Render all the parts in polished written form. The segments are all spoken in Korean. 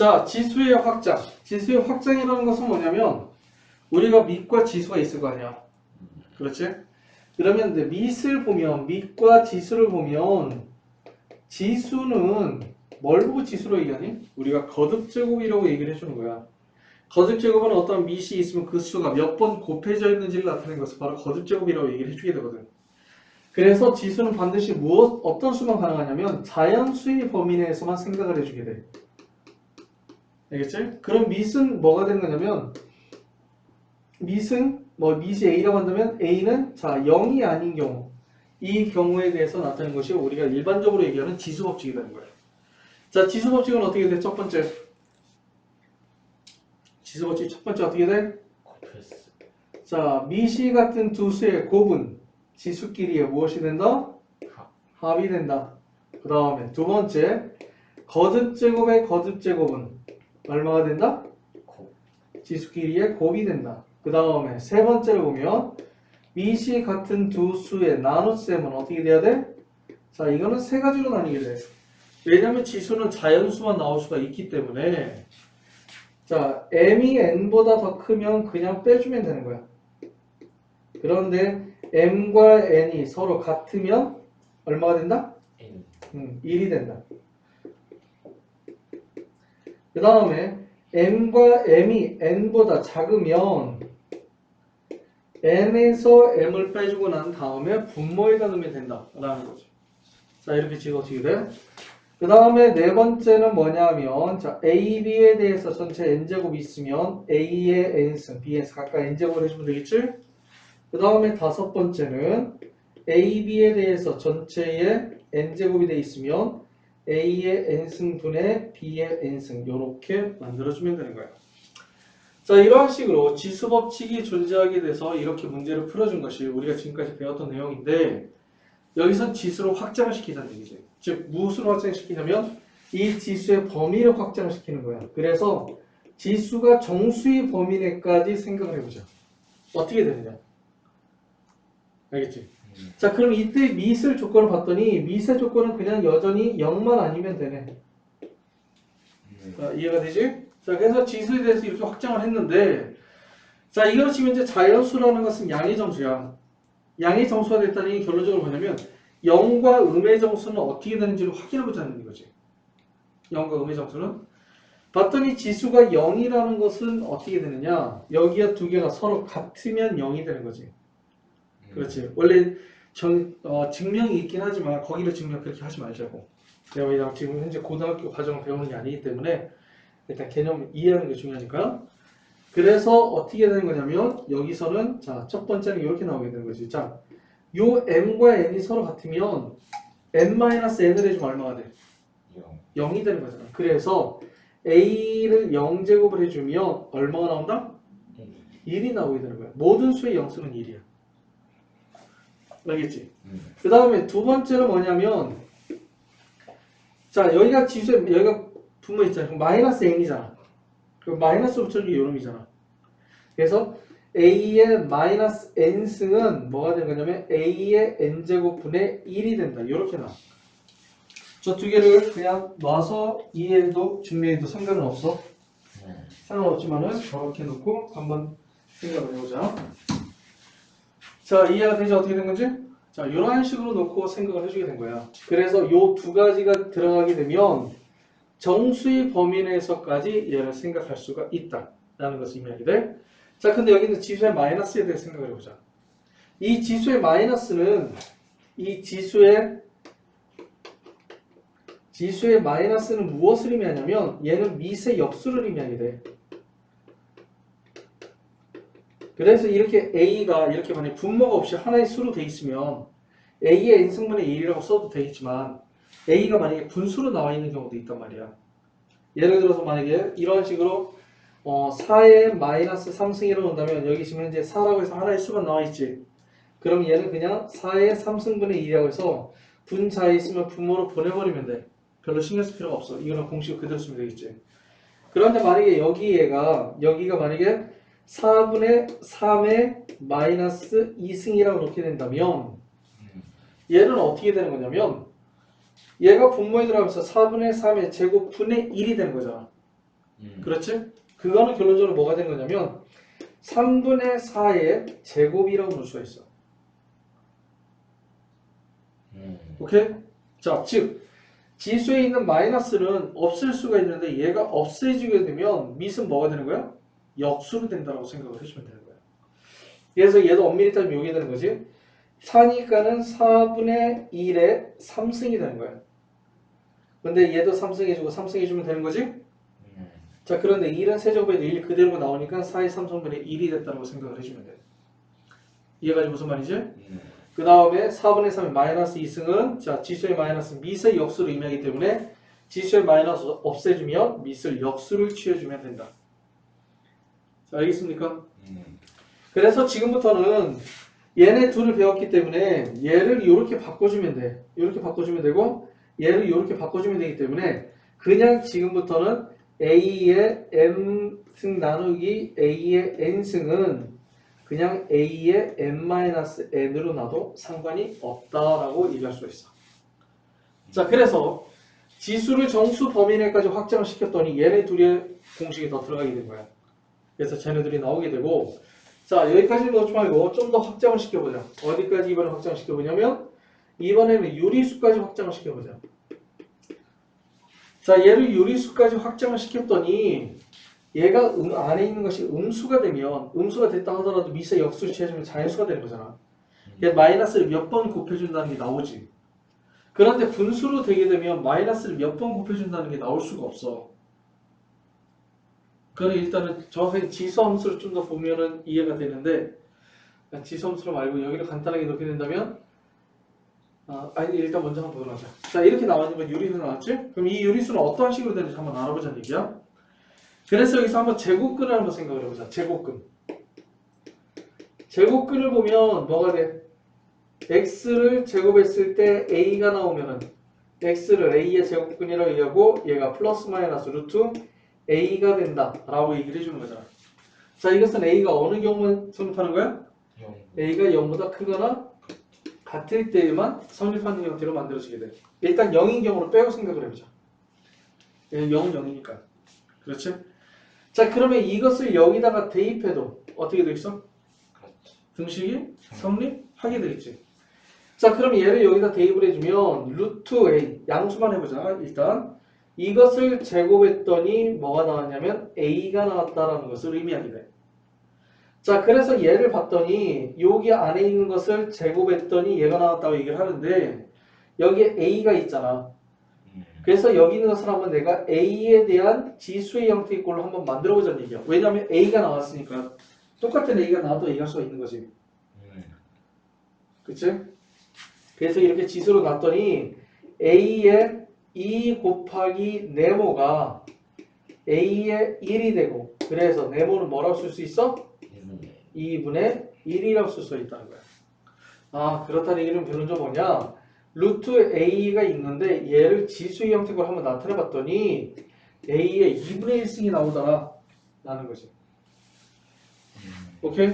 자, 지수의 확장. 지수의 확장이라는 것은 뭐냐면 우리가 밑과 지수가 있을 거 아니야. 그렇지? 그러면 이제 밑과 지수를 보면 지수는 뭘 보고 지수로 얘기하니? 우리가 거듭제곱이라고 얘기를 해주는 거야. 거듭제곱은 어떤 밑이 있으면 그 수가 몇 번 곱해져 있는지를 나타내는 것을 바로 거듭제곱이라고 얘기를 해주게 되거든. 그래서 지수는 반드시 어떤 수만 가능하냐면 자연수의 범위 내에서만 생각을 해주게 돼. 알겠지? 그럼 밑은 뭐가 되는 거냐면 밑이 A라고 한다면 A는 자 0이 아닌 경우 이 경우에 대해서 나타내는 것이 우리가 일반적으로 얘기하는 지수법칙이 되는 거예요. 자, 지수법칙은 어떻게 돼? 첫 번째 지수법칙 첫 번째 어떻게 돼? 자, 밑이 같은 두 수의 곱은 지수끼리의 무엇이 된다? 합이 된다. 그 다음에 두 번째 거듭제곱의 거듭제곱은 얼마가 된다? 지수끼리의 곱이 된다. 그 다음에 세 번째로 보면 밑이 같은 두 수의 나눗셈은 어떻게 돼야 돼? 자, 이거는 세 가지로 나뉘게 돼. 왜냐하면 지수는 자연수만 나올 수가 있기 때문에 자, m이 n보다 더 크면 그냥 빼주면 되는 거야. 그런데 m과 n이 서로 같으면 얼마가 된다? 1이 된다. 그 다음에 m이 n보다 작으면 n에서 m을 빼주고 난 다음에 분모에다 넣으면 된다 라는 거죠. 자, 이렇게 지어지게 돼. 그 다음에 네 번째는 뭐냐면 자, a, b에 대해서 전체 n제곱이 있으면 a의 n승, b에서 각각 n제곱을 해주면 되겠지? 그 다음에 다섯 번째는 a, b에 대해서 전체의 n제곱이 돼 있으면 a의 n승분의 b의 n승 이렇게 만들어주면 되는 거예요. 자, 이러한 식으로 지수법칙이 존재하게 돼서 이렇게 문제를 풀어준 것이 우리가 지금까지 배웠던 내용인데 여기서 지수로 확장을 시키자는 얘기죠. 즉 무엇으로 확장시키냐면 이 지수의 범위를 확장을 시키는 거야. 그래서 지수가 정수의 범위 내까지 생각을 해보자. 어떻게 되느냐. 알겠지? 자, 그럼 이때 밑을 조건을 봤더니 밑의 조건은 그냥 여전히 0만 아니면 되네. 자, 이해가 되지? 자, 그래서 지수에 대해서 이렇게 확장을 했는데 자, 이걸 지금 이제 자연수라는 것은 양의 정수야. 양의 정수가 됐다니 결론적으로 뭐냐면 0과 음의 정수는 어떻게 되는지를 확인해보자는 이거지. 0과 음의 정수는 봤더니 지수가 0이라는 것은 어떻게 되느냐. 여기가 두 개가 서로 같으면 0이 되는 거지. 그렇지. 원래 증명이 있긴 하지만 거기를 증명 그렇게 하지 말자고. 왜냐면 지금 현재 고등학교 과정을 배우는 게 아니기 때문에 일단 개념을 이해하는 게 중요하니까. 그래서 어떻게 되는 거냐면 여기서는 자, 첫 번째는 이렇게 나오게 되는 거지. 자, 요 m과 n이 서로 같으면 n-n을 해주면 얼마가 돼? 0이 되는 거잖아. 그래서 a를 0제곱을 해주면 얼마가 나온다? 1이 나오게 되는 거야. 모든 수의 영수는 1이야. 알겠지? 그 다음에 두 번째는 뭐냐면 자, 여기가 여기가 분모 있잖아. 마이너스 n이잖아. 그럼 마이너스 붙여주기 요놈이잖아. 그래서 a의 마이너스 n승은 뭐가 되는 거냐면 a의 n제곱분의 1이 된다. 이렇게 나와. 저 두 개를 그냥 놔서 이해해도 증명해도 상관은 없어. 상관없지만은 저렇게 놓고 한번 생각을 해보자. 자, 이해가 되지? 어떻게 된 건지? 자, 이런 식으로 놓고 생각을 해주게 된 거야. 그래서 요 두 가지가 들어가게 되면 정수의 범위 내에서까지 얘를 생각할 수가 있다라는 것을 의미하게 돼. 자, 근데 여기는 지수의 마이너스에 대해 생각을 해보자. 이 지수의 마이너스는 이 지수의 마이너스는 무엇을 의미하냐면 얘는 밑의 역수를 의미하게 돼. 그래서 이렇게 a가 이렇게 만약 분모가 없이 하나의 수로 돼 있으면 a의 n승분의 1이라고 써도 되겠지만 a가 만약에 분수로 나와 있는 경우도 있단 말이야. 예를 들어서 만약에 이런 식으로 4의 마이너스 3승이라고 한다면 여기 지금 현재 4라고 해서 하나의 수가 나와 있지. 그럼 얘는 그냥 4의 3승분의 1이라고 해서 분자에 있으면 분모로 보내버리면 돼. 별로 신경 쓸 필요가 없어. 이거는 공식을 그대로 쓰면 되겠지. 그런데 만약에 여기가 만약에 4분의 3의 마이너스 2승이라고 놓게 된다면 얘는 어떻게 되는 거냐면 얘가 분모에 들어가면서 4분의 3의 제곱분의 1이 되는 거잖아. 그렇지? 그거는 결론적으로 뭐가 된 거냐면 3분의 4의 제곱이라고 볼 수가 있어. 오케이? 자, 즉 지수에 있는 마이너스는 없을 수가 있는데 얘가 없어지게 되면 밑은 뭐가 되는 거야? 역수로 된다고 생각을 해주면 되는 거야. 그래서 얘도 엄밀히 따지면 여기 되는 거지. 4니까는 4분의 1의 3승이 되는 거야. 근데 얘도 3승 해주고 3승 해주면 되는 거지? 자, 그런데 1은 세제곱에도 1 그대로 나오니까 4의 3승분의 1이 됐다고 생각을 해주면 돼. 이해가지 무슨 말이지? 그 다음에 4분의 3의 마이너스 2승은 자 지수의 마이너스 밑의 역수를 의미하기 때문에 지수의 마이너스 없애주면 밑을 역수를 취해주면 된다. 자, 알겠습니까? 그래서 지금부터는 얘네 둘을 배웠기 때문에 얘를 이렇게 바꿔주면 돼. 이렇게 바꿔주면 되고 얘를 이렇게 바꿔주면 되기 때문에 그냥 지금부터는 A의 M승 나누기 A의 N승은 그냥 A의 N-N으로 놔도 상관이 없다라고 얘기할 수 있어. 자, 그래서 지수를 정수 범위 내까지 확장을 시켰더니 얘네 둘의 공식이 더 들어가게 된 거야. 그래서 쟤네들이 나오게 되고 자, 여기까지 넣지 말고 좀 더 확장을 시켜보자. 어디까지 이번에 확장을 시켜보냐면 이번에는 유리수까지 확장을 시켜보자. 자, 얘를 유리수까지 확장을 시켰더니 얘가 안에 있는 것이 음수가 되면 음수가 됐다 하더라도 밑에 역수를 취해주면 자연수가 되는 거잖아. 얘 마이너스를 몇 번 곱해준다는 게 나오지. 그런데 분수로 되게 되면 마이너스를 몇 번 곱해준다는 게 나올 수가 없어. 그럼 일단은 정확하게 지수함수를 좀 더 보면은 이해가 되는데 지수함수로 말고 여기를 간단하게 넣게 된다면 아니 일단 먼저 한번 보도록 하자. 자, 이렇게 나왔는 유리수 나왔지? 그럼 이 유리수는 어떠한 식으로 되는지 한번 알아보자는 얘기야. 그래서 여기서 한번 제곱근을 한번 생각을 해보자. 제곱근. 제곱근을 보면 뭐가 돼? x를 제곱했을 때 a가 나오면은 x를 a의 제곱근이라고 얘기하고 얘가 플러스 마이너스 루트 a가 된다 라고 얘기를 해주는 거잖아. 자, 이것은 a가 어느 경우만 성립하는 거야? a가 0보다 크거나 같을 때에만 성립하는 형태로 만들어지게 돼. 일단 0인 경우로 빼고 생각을 해보자. 0은 0이니까. 그렇지? 자, 그러면 이것을 여기다가 대입해도 어떻게 되겠어? 등식이 성립하게 되겠지. 자, 그럼 얘를 여기다 대입을 해주면 루트 a 양수만 해보자. 일단 이것을 제곱했더니 뭐가 나왔냐면 a가 나왔다라는 것을 의미하게 돼. 자, 그래서 얘를 봤더니 여기 안에 있는 것을 제곱했더니 얘가 나왔다고 얘기를 하는데 여기에 a가 있잖아. 그래서 여기 있는 것을 한번 내가 a에 대한 지수의 형태의 꼴로 한번 만들어보자는 얘기야. 왜냐하면 a가 나왔으니까 똑같은 a가 나와도 얘기할 수가 있는 거지. 그치? 그래서 이렇게 지수로 놨더니 a의 2 곱하기 네모가 a의 1이 되고 그래서 네모는 뭐라고 쓸 수 있어? 2분의 1이라고 쓸 수 있다는 거야. 아, 그렇다는 얘기는 결론적으로 뭐냐? 루트 a가 있는데 얘를 지수의 형태로 한번 나타내 봤더니 a의 2분의 1승이 나오더라 라는 거지. 오케이?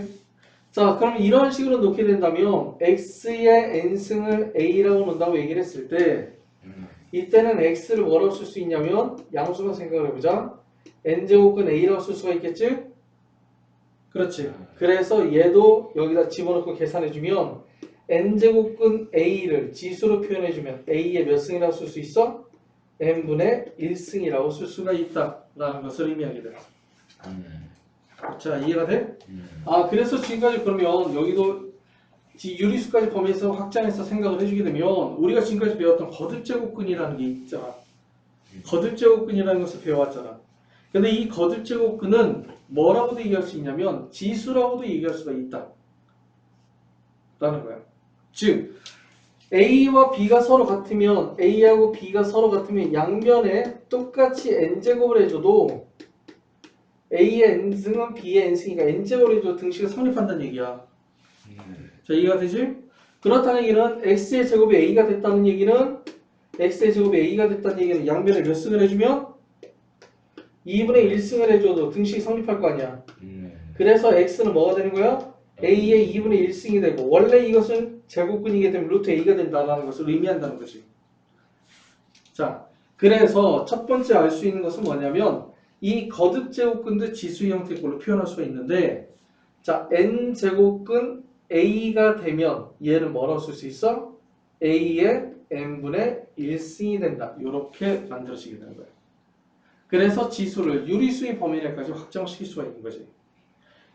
자, 그럼 이런 식으로 놓게 된다면 x의 n승을 a라고 놓는다고 얘기를 했을 때 이때는 x를 뭐라고 쓸 수 있냐면 양수만 생각을 해보자. n제곱근 a라고 쓸 수가 있겠지? 그렇지. 그래서 얘도 여기다 집어넣고 계산해주면 n제곱근 a를 지수로 표현해주면 a의 몇 승이라고 쓸 수 있어? n분의 1승이라고 쓸 수가 있다라는 것을 의미하게 돼. 자, 이해가 돼? 아, 그래서 지금까지 그러면 여기도 유리수까지 범위에서 확장해서 생각을 해주게 되면 우리가 지금까지 배웠던 거듭제곱근이라는 게 있잖아. 거듭제곱근이라는 것을 배워왔잖아. 근데 이 거듭제곱근은 뭐라고도 얘기할 수 있냐면 지수라고도 얘기할 수가 있다 라는 거야. 즉 A와 B가 서로 같으면 A하고 B가 서로 같으면 양변에 똑같이 n제곱을 해줘도 A의 n승은 B의 n승이니까 n제곱을 해줘도 등식이 성립한다는 얘기야. 자, 이해가 되지? 그렇다는 얘기는 x의 제곱이 a가 됐다는 얘기는 x의 제곱이 a가 됐다는 얘기는 양변에 몇 승을 해주면 2분의 1승을 해줘도 등식이 성립할 거 아니야. 그래서 x는 뭐가 되는 거야? a의 2분의 1승이 되고 원래 이것은 제곱근이기 때문에 루트 a가 된다는 것을 의미한다는 거지. 자, 그래서 첫 번째 알 수 있는 것은 뭐냐면 이 거듭제곱근도 지수의 형태의 걸로 표현할 수가 있는데 자 n제곱근 a가 되면 얘를 뭐라고 쓸 수 있어? a의 n분의 1승이 된다. 이렇게 만들어지게 되는 거예요. 그래서 지수를 유리수의 범위 내까지 확장시킬 수가 있는 거지.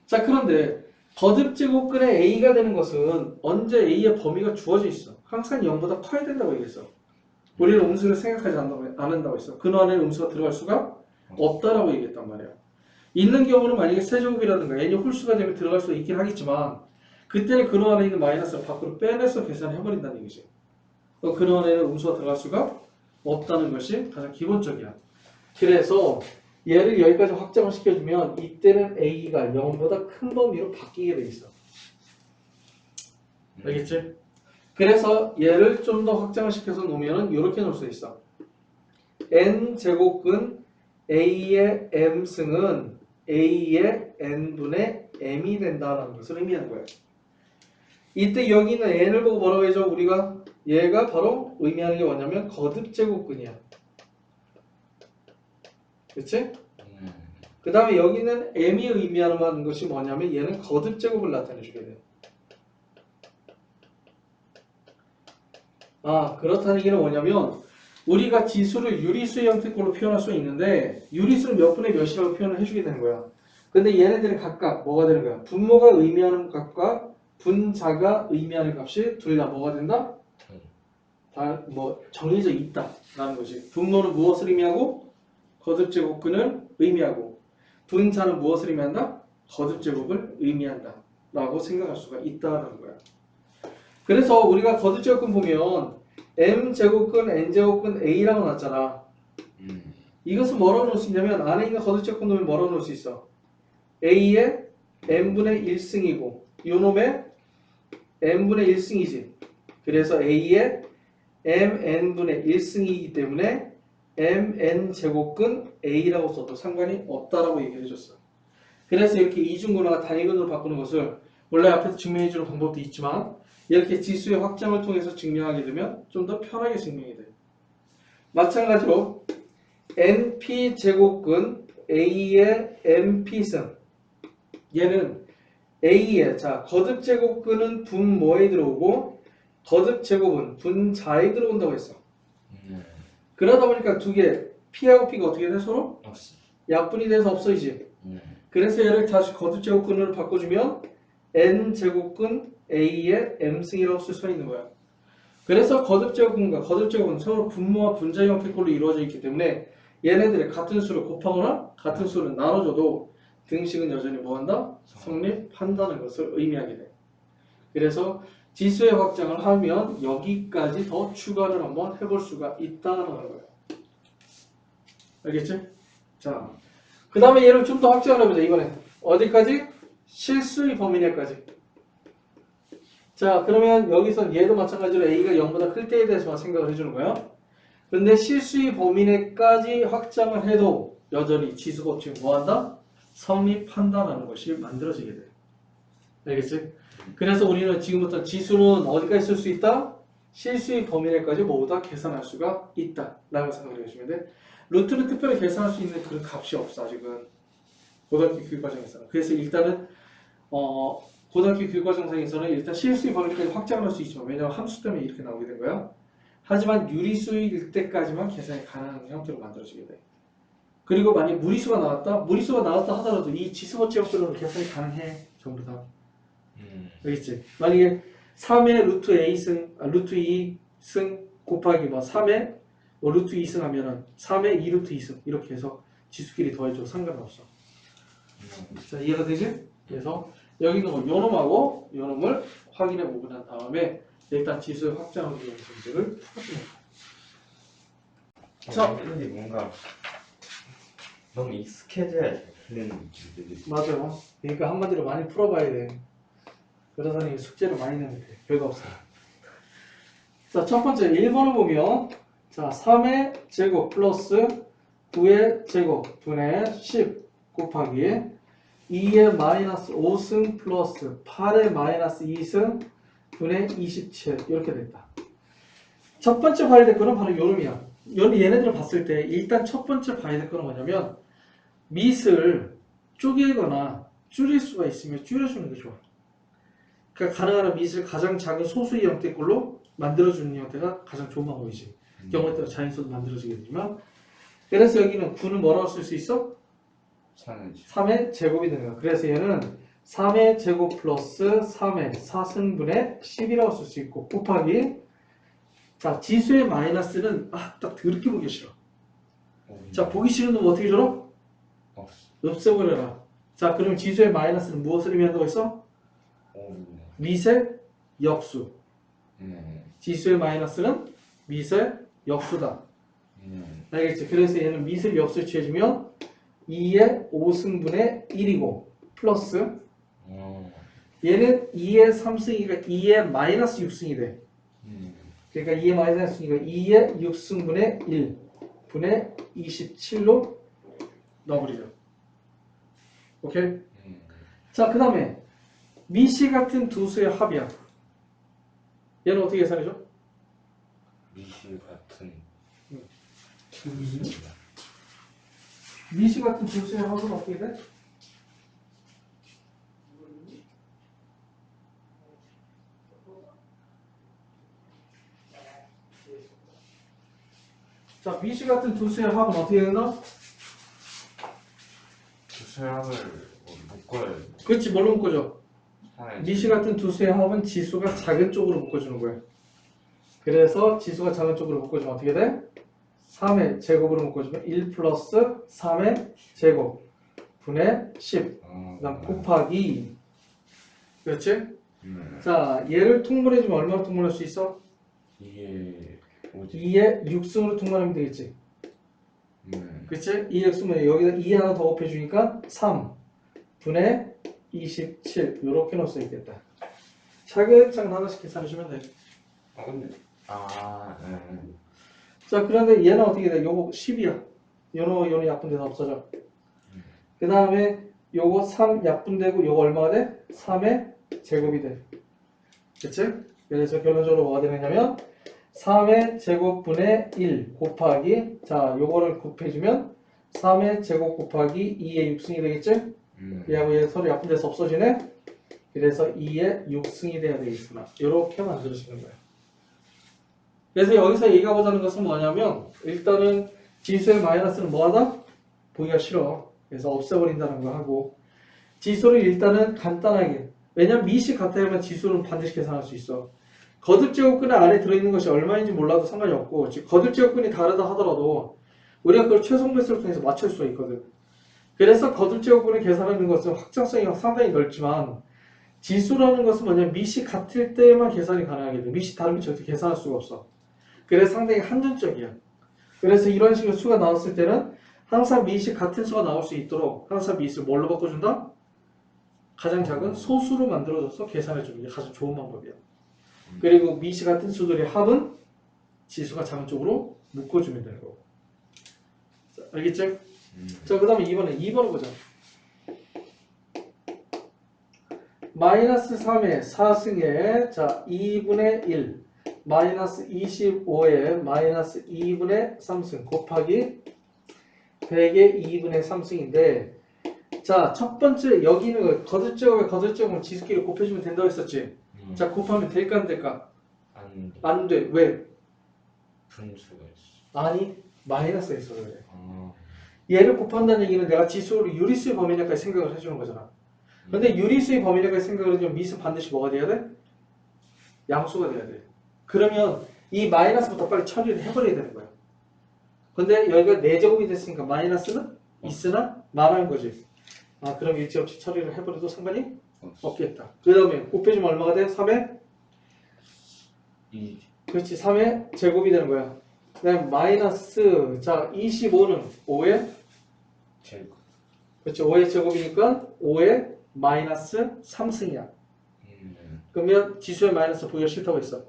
자 그런데 거듭제곱근의 a가 되는 것은 언제 a의 범위가 주어져 있어. 항상 0보다 커야 된다고 얘기했어. 우리는 음수를 생각하지 않는다고 했어. 그 안에 음수가 들어갈 수가 없다라고 얘기했단 말이야. 있는 경우는 만약에 세제곱이라든가 n이 홀수가 되면 들어갈 수 있긴 하겠지만 그때는 그 안에 있는 마이너스를 밖으로 빼내서 계산해버린다는 얘기지. 그 안에는 음수가 들어갈 수가 없다는 것이 가장 기본적이야. 그래서 얘를 여기까지 확장을 시켜주면 이때는 a가 0보다 큰 범위로 바뀌게 돼 있어. 알겠지? 그래서 얘를 좀 더 확장을 시켜서 놓으면 이렇게 놓을 수 있어. n제곱근 a의 m승은 a의 n분의 m이 된다는 것을 의미하는 거예요. 이때 여기 있는 n을 보고 뭐라고 해줘? 우리가 얘가 바로 의미하는 게 뭐냐면 거듭제곱근이야. 그치? 그 다음에 여기는 m이 의미하는 것이 뭐냐면 얘는 거듭제곱을 나타내주게 돼. 그렇다는 얘기는 뭐냐면 우리가 지수를 유리수의 형태꼴로 표현할 수 있는데 유리수는 몇 분의 몇이라고 표현을 해주게 되는 거야. 근데 얘네들은 각각 뭐가 되는 거야? 분모가 의미하는 값과 분자가 의미하는 값이 둘 다 뭐가 된다? 다 뭐 정해져 있다라는 거지. 분모는 무엇을 의미하고 거듭제곱근을 의미하고 분자는 무엇을 의미한다? 거듭제곱을 의미한다 라고 생각할 수가 있다는 거야. 그래서 우리가 거듭제곱근 보면 m제곱근, n제곱근 a라고 나왔잖아. 이것은 뭐라고 놓을 수 있냐면 안에 있는 거듭제곱근 놈을 뭐라고 놓을 수 있어? a의 n분의 1승이고 요놈의 n분의 1승이지. 그래서 a의 mn분의 1승이기 때문에 mn제곱근 a라고 써도 상관이 없다라고 얘기를 해줬어. 그래서 이렇게 이중근화가 단위근으로 바꾸는 것을 원래 앞에서 증명해주는 방법도 있지만 이렇게 지수의 확장을 통해서 증명하게 되면 좀 더 편하게 증명이 돼. 마찬가지로 np제곱근 a의 np승 얘는 a의 자 거듭제곱근은 분모에 들어오고 거듭제곱은 분자에 들어온다고 했어. 그러다 보니까 두 개 p하고 p가 어떻게 돼 서로? 약분이 돼서 없어지지. 그래서 얘를 다시 거듭제곱근으로 바꿔주면 n제곱근 a의 m승이라고 쓸 수가 있는 거야. 그래서 거듭제곱근과 거듭제곱은 서로 분모와 분자 형태꼴로 이루어져 있기 때문에 얘네들의 같은 수를 곱하거나 같은 수를 나눠줘도 등식은 여전히 뭐한다? 성립한다는 것을 의미하게 돼. 그래서 지수의 확장을 하면 여기까지 더 추가를 한번 해볼 수가 있다는 거예요. 알겠지? 자, 그 다음에 얘를 좀 더 확장을 해보자. 이번에 어디까지? 실수의 범위 내까지. 자, 그러면 여기서 얘도 마찬가지로 a가 0보다 클 때에 대해서만 생각을 해주는 거야. 근데 실수의 범위 내까지 확장을 해도 여전히 지수 법칙은 뭐한다? 성립한다라는 것이 만들어지게 돼. 알겠지? 그래서 우리는 지금부터 지수는 어디까지 쓸 수 있다? 실수의 범위 내까지 모두 다 계산할 수가 있다 라고 생각을 해주시면 돼. 루트를 특별히 계산할 수 있는 그런 값이 없어 아직은 고등학교 교육과정에서는. 그래서 일단은 고등학교 교육과정상에서는 일단 실수의 범위까지 확장을 할 수 있지만 왜냐하면 함수 때문에 이렇게 나오게 된 거야. 하지만 유리수일 때까지만 계산이 가능한 형태로 만들어지게 돼. 그리고 만약 무리수가 나왔다 하더라도 이 지수법칙으로는 계산이 가능해 전부 다. 알겠지? 만약에 3의 루트 a승, 루트 2승 곱하기 뭐 3의 루트 2승 하면은 3의 2루트 2승 이렇게 해서 지수끼리 더해줘 상관없어. 자, 이해가 되지? 그래서 여기 있는 거 요놈하고 요놈을 확인해 보고 난 다음에 일단 지수의 확장을 위한 문제를 풀어주는 거야. 자, 근데 뭔가 너무 익숙해져야 잘 풀리는 문제들이. 맞아. 그러니까 한마디로 많이 풀어봐야 돼. 그러더니 숙제를 많이 내면 돼. 별거 없어. 자, 첫 번째 1번을 보면 자, 3의 제곱 플러스 9의 제곱 분의 10 곱하기 2의 마이너스 5승 플러스 8의 마이너스 2승 분의 27 이렇게 됐다. 첫 번째 봐야 될 거는 바로 요놈이야. 얘네들을 봤을 때 일단 첫 번째 봐야 될 거는 뭐냐면 밑을 쪼개거나 줄일 수가 있으면 줄여주는 게 좋아. 그러니까 가능한 한 밑을 가장 작은 소수의 형태 걸로 만들어주는 형태가 가장 좋은 방법이지. 경우에 따라 자연수도 만들어지겠지만. 그래서 여기는 9는 뭐라고 쓸 수 있어? 3의 제곱이 되는 거야. 그래서 얘는 3의 제곱 플러스 3의 4승분의 10이라고 쓸 수 있고 곱하기 자 지수의 마이너스는 딱 더럽게 보기 싫어. 자 보기 싫은 놈 어떻게 줘라? 없애버려라. 자 그럼 지수의 마이너스는 무엇을 의미한다고 했어? 밑의 역수. 지수의 마이너스는 밑의 역수다. 알겠지? 그래서 얘는 밑을 역수 취해주면 2의 5승분의 1이고 플러스 얘는 2의 3승이니까 2의 마이너스 6승이 돼. 그러니까 2의 마이너스 6승이니까 2의 6승분의 1 분의 27로 넣어버리죠. 오케이? 자, 그 다음에 미시 같은 두 수의 합이야. 얘는 어떻게 계산해줘? 미시 같은 미시 같은 두 수의 합은 어떻게 돼? 자, 미시 같은 두 수의 합은 어떻게 되나? 그 수학을 묶어야 그렇지, 뭘로 묶어줘? 미시 같은 두 수의 합은 지수가 작은 쪽으로 묶어주는 거야. 그래서 지수가 작은 쪽으로 묶어주면 어떻게 돼? 3의 제곱으로 묶어주면 1 플러스 3의 제곱 분의 10. 그 다음 곱하기. 그렇지? 자, 얘를 통분해주면 얼마로 통분할 수 있어? 이게 뭐지? 2의 6승으로 통분하면 되겠지. 그치? 2의 6승은 여기다 2 하나 더 곱해주니까 3 분의 27 이렇게 넣을 수 있겠다. 차근차근 하나씩 계산해주면 돼. 근데 자, 그런데 얘는 어떻게 돼? 요거 10이야. 요노 약분돼서 없어져. 그 다음에 요거 3 약분되고 요거 얼마가 돼? 3의 제곱이 돼. 그치? 그래서 결론적으로 뭐가 되느냐면 3의 제곱분의 1 곱하기 자 요거를 곱해주면 3의 제곱 곱하기 2의 6승이 되겠지? 얘하고 얘 서로 약분돼서 없어지네? 그래서 2의 6승이 돼야 되겠구나. 이렇게 만들어지는 거야. 그래서 여기서 얘기가 보자는 것은 뭐냐면 일단은 지수의 마이너스는 뭐하다? 보기가 싫어. 그래서 없애버린다는 거 하고 지수를 일단은 간단하게 왜냐면 밑이 같아야만 지수는 반드시 계산할 수 있어. 거듭제곱근 안에 들어있는 것이 얼마인지 몰라도 상관이 없고 즉 거듭제곱근이 다르다 하더라도 우리가 그걸 최종 배수를 통해서 맞출 수가 있거든. 그래서 거듭제곱근을 계산하는 것은 확장성이 상당히 넓지만 지수라는 것은 뭐냐면 밑이 같을 때만 계산이 가능하게 돼. 밑이 다르면 절대 계산할 수가 없어. 그래서 상당히 한정적이야. 그래서 이런 식의 수가 나왔을 때는 항상 밑이 같은 수가 나올 수 있도록 항상 밑을 뭘로 바꿔준다? 가장 작은 소수로 만들어줘서 계산해주는 게 가장 좋은 방법이야. 그리고 밑이 같은 수들의 합은 지수가 작은 쪽으로 묶어주면 되는 거고. 자, 알겠죠? 자, 그 다음에 2번을 보자. 마이너스 3의 4승에 자 2분의 1 마이너스 25에 마이너스 2분의 3승 곱하기 100의 2분의 3승인데 자 첫 번째 여기는 거듭제곱을 지수끼리 곱해주면 된다고 했었지. 자 곱하면 될까 안 될까? 안 돼. 왜? 분수가 있어. 아니 마이너스가 있어 그래. 얘를 곱한다는 얘기는 내가 지수를 유리수의 범위냐까지 생각을 해주는 거잖아. 근데 유리수의 범위냐까지 생각을 해주면 밑은 반드시 뭐가 돼야 돼? 양수가 돼야 돼. 그러면 이 마이너스부터 빨리 처리를 해버려야 되는 거야. 근데 여기가 4제곱이 됐으니까 마이너스는 있으나 말하는 거지. 아 그럼 일제없이 처리를 해버려도 상관이 없겠다. 그 다음에 곱해주면 얼마가 돼? 3의? 2 그렇지 3의 제곱이 되는 거야. 그 다음에 마이너스 자 25는 5의 제곱. 그렇죠. 5의 제곱이니까 5의 마이너스 3승이야. 그러면 지수의 마이너스 보기가 싫다고 했어.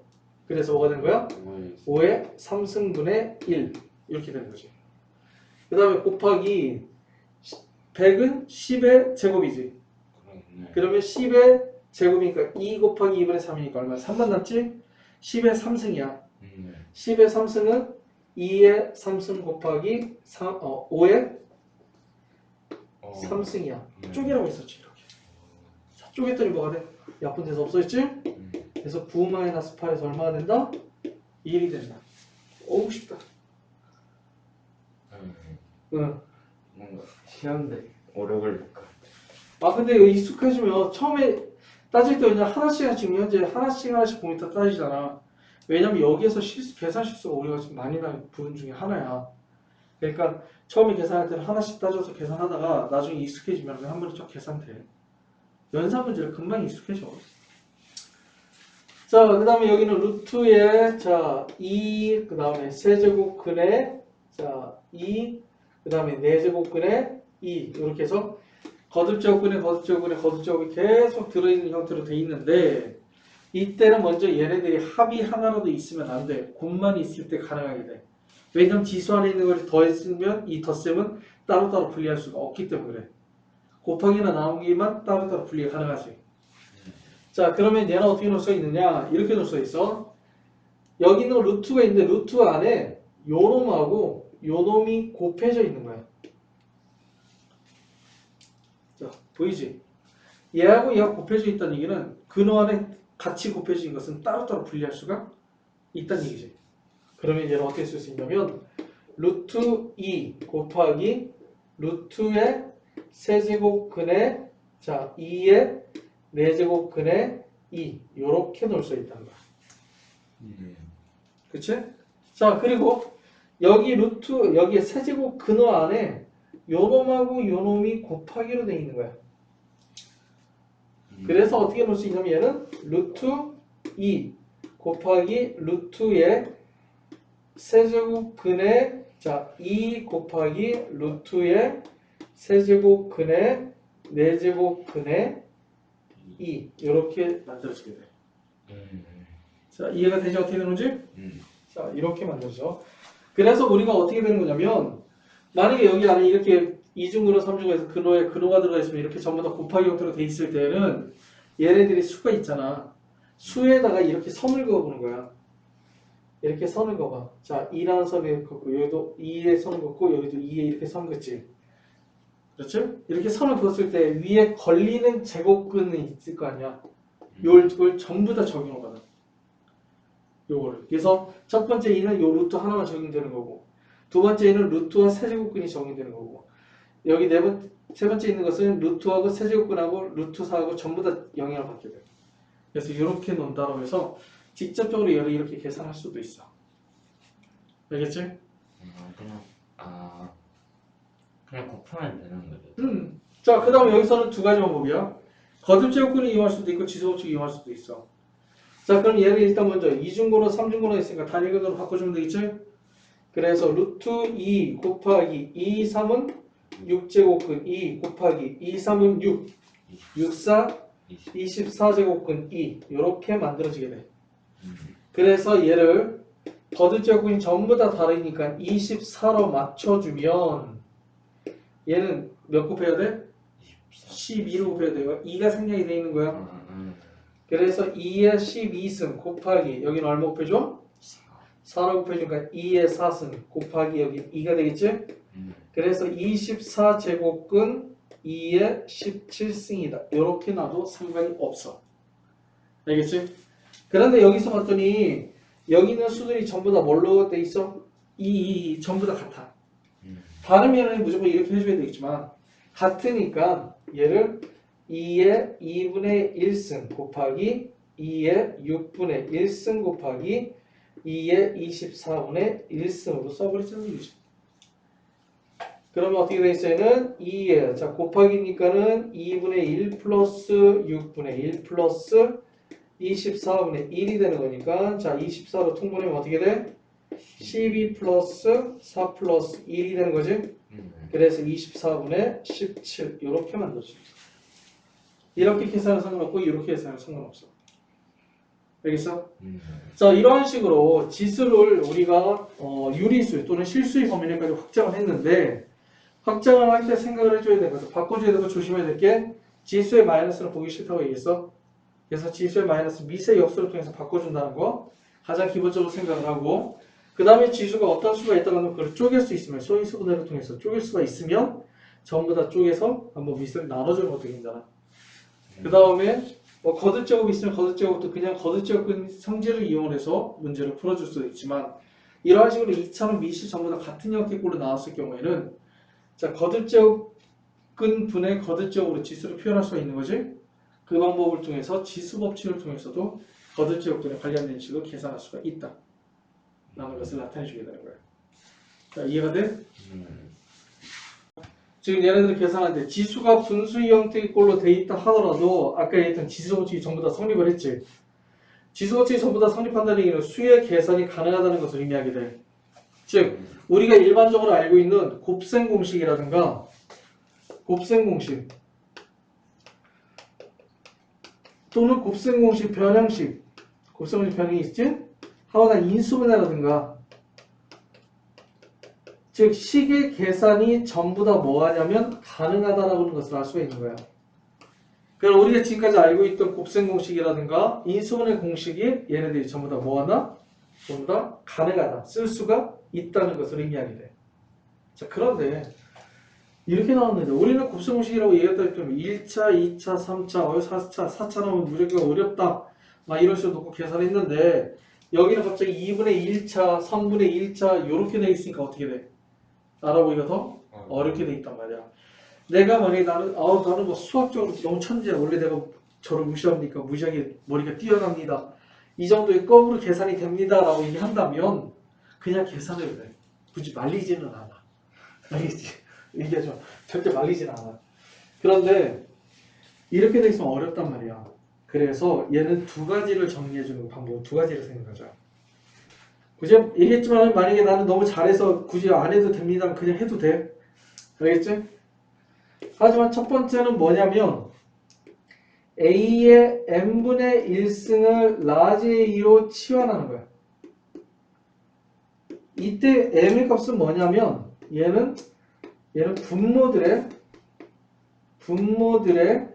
그래서 뭐가 되는 거야? 5의 3승분의 1 이렇게 되는 거지. 그 다음에 곱하기 100은 10의 제곱이지. 그러면 10의 제곱이니까 2 곱하기 2분의 3이니까 얼마야? 3만 남지? 10의 3승이야. 10의 3승은 2의 3승 곱하기 5의 3승이야. 쪼개라고 했었지 이렇게. 자, 쪼갰더니 뭐가 돼? 약분돼서 없어졌지? 그래서 9-8에서 얼마가 된다? 1이 된다. 어우 쉽다. 응. 뭔가 시험대 오래 걸릴 것 같아. 아 근데 이거 익숙해지면 처음에 따질 때 그냥 하나씩 지금 현재 하나씩 보니까 따지잖아. 왜냐면 여기에서 계산 실수가 우리가 지금 많이 나는 부분 중에 하나야. 그러니까 처음에 계산할 때는 하나씩 따져서 계산하다가 나중에 익숙해지면 한 번에 쫙 계산돼. 연산 문제를 금방 익숙해져. 자, 그 다음에 여기는 루트에 자 2, 그 다음에 세제곱근의 자 2, 그 다음에 4제곱근의 2 이렇게 해서 거듭제곱근이 계속 들어있는 형태로 돼 있는데 이때는 먼저 얘네들이 합이 하나라도 있으면 안 돼. 곱만 있을 때 가능하게 돼. 왜냐면 지수 안에 있는 걸 더했으면 이 덧셈은 따로따로 분리할 수가 없기 때문에 그래. 곱하기나 나누기만 따로따로 분리가 가능하지. 자, 그러면 얘는 어떻게 놓을 수가 있느냐? 이렇게 놓을 수가 있어. 여기 있는 루트가 있는데 루트 안에 요 놈하고 요 놈이 곱해져 있는 거야. 자, 보이지? 얘하고 얘가 곱해져 있다는 얘기는 근호 안에 같이 곱해진 것은 따로따로 분리할 수가 있다는 얘기지. 그러면 얘를 어떻게 쓸 수 있냐면 루트 2 곱하기 루트의 세제곱근의 자 2의 4제곱근의 2 요렇게 놓을 수 있다는 거야. 그치? 자 그리고 여기 루트 여기에 세제곱 근호 안에 요놈하고 요놈이 곱하기로 되어 있는 거야. 그래서 어떻게 놓을 수 있냐면 얘는 루트 2 곱하기 루트의 세제곱근의 자 2 곱하기 루트의 세제곱근의 4제곱근의 2 이렇게 만들어지게 돼. 자 이해가 되지? 어떻게 되는지? 자 이렇게 만들어져. 그래서 우리가 어떻게 되는 거냐면 만약에 여기 안에 이렇게 이중근호, 삼중근호에서 근호에 근호가 들어가 있으면 이렇게 전부 다 곱하기 형태로 돼 있을 때는 얘네들이 수가 있잖아. 수에다가 이렇게 선을 그어보는 거야. 이렇게 선을 그어봐. 자 2라는 선을 긋고 여기도 2에 선을 긋고 여기도 2에 이렇게 선 긋지. 그렇죠? 이렇게 선을 그었을 때 위에 걸리는 제곱근이 있을 거 아니야. 요걸 전부 다 적용하거든. 요거를. 그래서 첫 번째 2는 요 루트 하나만 적용되는 거고 두 번째 2는 루트와 세제곱근이 적용되는 거고 여기 세 번째 있는 것은 루트하고 세제곱근하고 루트 4하고 전부 다 영향을 받게 돼요. 그래서 이렇게 놓는다고 해서 직접적으로 얘를 이렇게 계산할 수도 있어. 알겠지? 그냥 곱하면 되는 거죠. 자, 그 다음에 여기서는 두 가지 방법이야. 거듭제곱근을 이용할 수도 있고 지수법칙 이용할 수도 있어. 자, 그럼 얘를 일단 먼저 이중근호, 삼중근호 있으니까 단일근호로 바꿔주면 되겠지? 그래서 루트 2 곱하기 2, 3은 6제곱근 2 곱하기 2, 3은 6, 6, 4, 24제곱근 2 이렇게 만들어지게 돼. 그래서 얘를 거듭제곱근이 전부 다 다르니까 24로 맞춰주면 얘는 몇 곱해야 돼? 12로 곱해야 돼요. 2가 생략이 되어 있는 거야. 그래서 2의 12승 곱하기 여기는 얼마 곱해줘? 4로 곱해주니까 2의 4승 곱하기 여기 2가 되겠지? 그래서 24제곱근 2의 17승이다. 이렇게 놔도 상관이 없어. 알겠지? 그런데 여기서 봤더니 여기 있는 수들이 전부 다 뭘로 돼 있어? 전부 다 같아. 다르면 무조건 이렇게 해줘야 되겠지만 같으니까 얘를 2의 2분의 1승 곱하기 2의 6분의 1승 곱하기 2의 24분의 1승으로 써버리자는 얘기죠. 그러면 어떻게 되어 있어요?는 2에 자 곱하기니까는 2분의 1 플러스 6분의 1 플러스 24분의 1이 되는 거니까 자 24로 통분하면 어떻게 돼? 12 플러스 4 플러스 1이 되는 거지? 그래서 24분의 17 이렇게 만들어집니다. 이렇게 계산은 상관없고 이렇게 계산은 상관없어. 알겠어? 자 이런 식으로 지수를 우리가 유리수 또는 실수의 범위내까지 확장을 했는데 확장을 할 때 생각을 해줘야 되는 것도 바꿔줘야 되고 조심해야 될 게 지수의 마이너스는 보기 싫다고 얘기했어. 그래서 지수의 마이너스 미세 역수를 통해서 바꿔준다는 거 가장 기본적으로 생각을 하고 그 다음에 지수가 어떤 수가 있다는 걸 쪼갤 수 있으면 소인수분해를 통해서 쪼갤 수가 있으면 전부 다 쪼개서 한번 미수를 나눠주는 것도 괜찮아. 그 다음에 뭐 거듭제곱 있으면 거듭제곱도 그냥 거듭제곱 성질을 이용해서 문제를 풀어줄 수도 있지만 이러한 식으로 2차는 미시 전부 다 같은 형태꼴로 나왔을 경우에는 자 거듭제곱근 분의 거듭제곱으로 지수를 표현할 수가 있는 거지. 그 방법을 통해서 지수 법칙을 통해서도 거듭제곱근에 관련된 식을 계산할 수가 있다 라는 것을 나타내 주게 되는 거예요. 자 이해가 돼? 지금 얘네들 계산할 때 지수가 분수 형태의 꼴로 돼 있다 하더라도 아까 얘기했던 지수 법칙이 전부 다 성립을 했지. 지수 법칙이 전부 다 성립한다는 얘기는 수의 계산이 가능하다는 것을 의미하게 돼. 즉 우리가 일반적으로 알고 있는 곱셈 공식이라든가 곱셈 공식 또는 곱셈 공식 변형식 곱셈 공식 변형이 있지? 하거나 인수분해라든가 즉 식의 계산이 전부 다 뭐하냐면 가능하다라고 하는 것을 알 수가 있는 거야. 그럼 우리가 지금까지 알고 있던 곱셈 공식이라든가 인수분해 공식이 얘네들이 전부 다 뭐하나? 전부 다 가능하다. 쓸 수가 있다는 것을 의미하게 돼. 자 그런데 이렇게 나왔는데 우리는 곱셈 공식이라고 얘기했다기 때문에 1차, 2차, 3차, 4차, 4차 나오면 무조건 어렵다. 막 이런 식으로 놓고 계산했는데 여기는 갑자기 2분의 1차, 3분의 1차 이렇게 돼 있으니까 어떻게 돼? 알아보기가 더 어렵게 돼 있단 말이야. 내가 만약에 나는 뭐 수학적으로 너무 천재야. 원래 내가 저를 무시합니까? 무시하게 머리가 뛰어납니다. 이 정도의 껌으로 계산이 됩니다. 라고 얘기한다면 그냥 계산해도 돼. 굳이 말리지는 않아. 알겠지? 얘기하지 마. 절대 말리지는 않아. 그런데 이렇게 돼 있으면 어렵단 말이야. 그래서 얘는 두 가지를 정리해주는 방법, 두 가지를 생각하자. 굳이 얘기했지만 만약에 나는 너무 잘해서 굳이 안 해도 됩니다. 그냥 해도 돼. 알겠지? 하지만 첫 번째는 뭐냐면 A의 n분의 1승을 라지 A로 치환하는 거야. 이때 m의 값은 뭐냐면 얘는 분모들의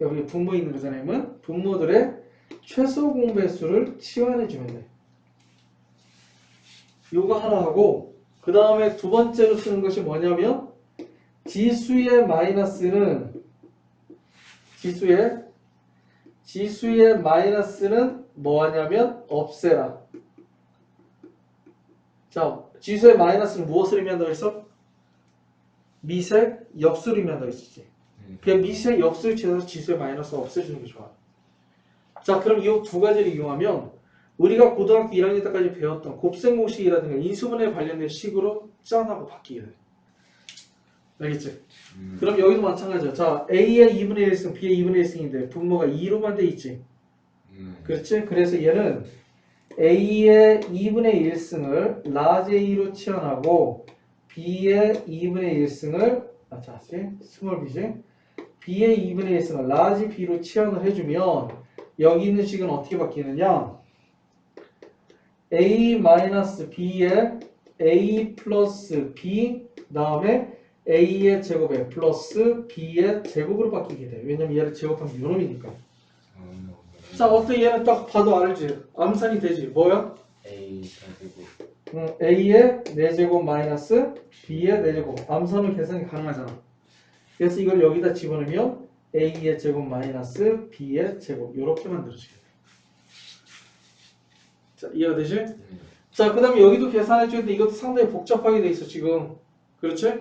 여기 분모 있는 거잖아요. 분모들의 최소 공배수를 치환해주면 돼. 요거 하나 하고 그 다음에 두 번째로 쓰는 것이 뭐냐면 지수의 마이너스는 뭐하냐면 없애라. 자, 지수의 마이너스는 무엇을 의미한다고 했어? 미색 역수를 의미한다고 했었지. 그냥 미색 역수를 취해서 지수의 마이너스를 없애주는 게 좋아. 자, 그럼 이 두 가지를 이용하면 우리가 고등학교 1학년 때까지 배웠던 곱셈 공식이라든가 인수분해에 관련된 식으로 짠하고 바뀌게 돼. 알겠지? 그럼 여기도 마찬가지야. 자, A의 2분의 1승, B의 2분의 1승인데 분모가 2로만 돼 있지. 그렇지? 그래서 얘는 A의 2분의 1승을 라지 A로 치환하고 B의 2분의 1승을 스몰 B지? B의 2분의 1승을 라지 B로 치환을 해주면 여기 있는 식은 어떻게 바뀌느냐? A-B의 A 플러스 B 다음에 A의 제곱에 플러스 B의 제곱으로 바뀌게 돼. 왜냐면 얘를 제곱하면 요놈이니까. 자, 어때? 얘는 딱 봐도 알지? 암산이 되지. 뭐야? A 제곱. A의 4제곱 마이너스 B의 4제곱. 암산은 계산이 가능하잖아. 그래서 이걸 여기다 집어넣으면 A의 제곱 마이너스 B의 제곱. 이렇게 만들어지게 돼. 자, 이해가 되지? 자, 그 다음에 여기도 계산해 주는데 이것도 상당히 복잡하게 돼 있어, 지금. 그렇지?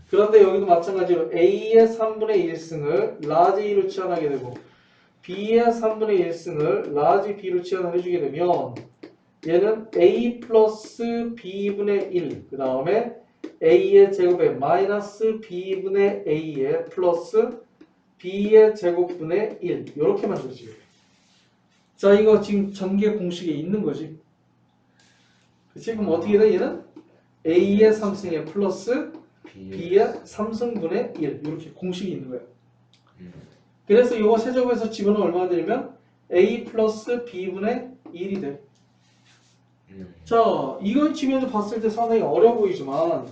그런데 여기도 마찬가지로 A의 3분의 1승을 라지 A로 치환하게 되고 B의 3분의 1승을 라지 B로 치환을 해주게 되면 얘는 A 플러스 B분의 1 그 다음에 A의 제곱에 마이너스 B분의 A의 플러스 B의 제곱분의 1 이렇게 만들어지게 돼. 자, 이거 지금 전개 공식에 있는 거지. 그치? 그럼 어떻게 돼? 얘는 A의 3승에 플러스 B의 3승분의 1 이렇게 공식이 있는 거예요. 그래서 이거 세제곱해서 집어넣으면 얼마가 되냐면 A 플러스 B분의 1이 돼. 자, 이건 지면서 봤을 때 상당히 어려워 보이지만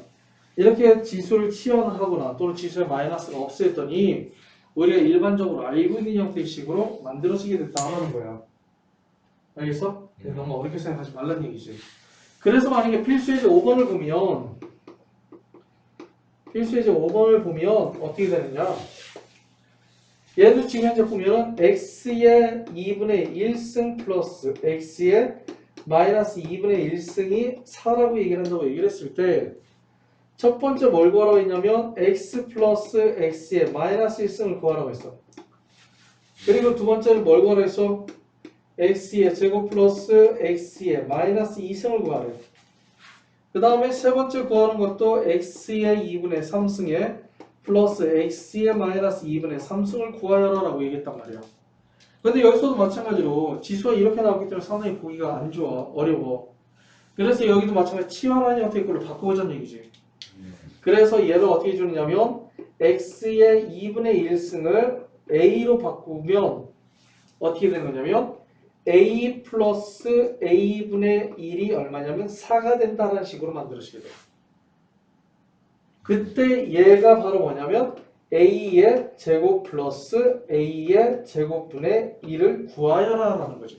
이렇게 지수를 치환하거나 또는 지수의 마이너스를 없애더니 우리가 일반적으로 알고 있는 형태의 식으로 만들어지게 됐다는 거야. 알겠어? 너무 어렵게 생각하지 말라는 얘기지. 그래서 만약에 필수예제 5번을 보면 필수 이제 5번을 보면 어떻게 되느냐? 얘도 지금 현재 보면은 x의 2분의 1승 플러스 x의 마이너스 2분의 1승이 4라고 얘기를 한다고 얘기를 했을 때 첫 번째 뭘 구하라고 했냐면 x 플러스 x의 마이너스 1승을 구하라고 했어. 그리고 두 번째는 뭘 구하라고 했어? x의 제곱 플러스 x의 마이너스 2승을 구하래. 그 다음에 세 번째 구하는 것도 x의 2분의 3승에 플러스 x의 마이너스 2분의 3승을 구하여라 라고 얘기했단 말이야. 근데 여기서도 마찬가지로 지수가 이렇게 나오기 때문에 상당히 보기가 안 좋아. 어려워. 그래서 여기도 마찬가지로 치환하는 형태의 걸로 바꿔보자는 얘기지. 그래서 얘를 어떻게 주느냐면 x의 2분의 1승을 a로 바꾸면 어떻게 되는 거냐면 a 플러스 a분의 1이 얼마냐면 4가 된다는 식으로 만들어지게 돼요. 그때 얘가 바로 뭐냐면 a의 제곱 플러스 a의 제곱분의 1을 구하여라 라는 거죠.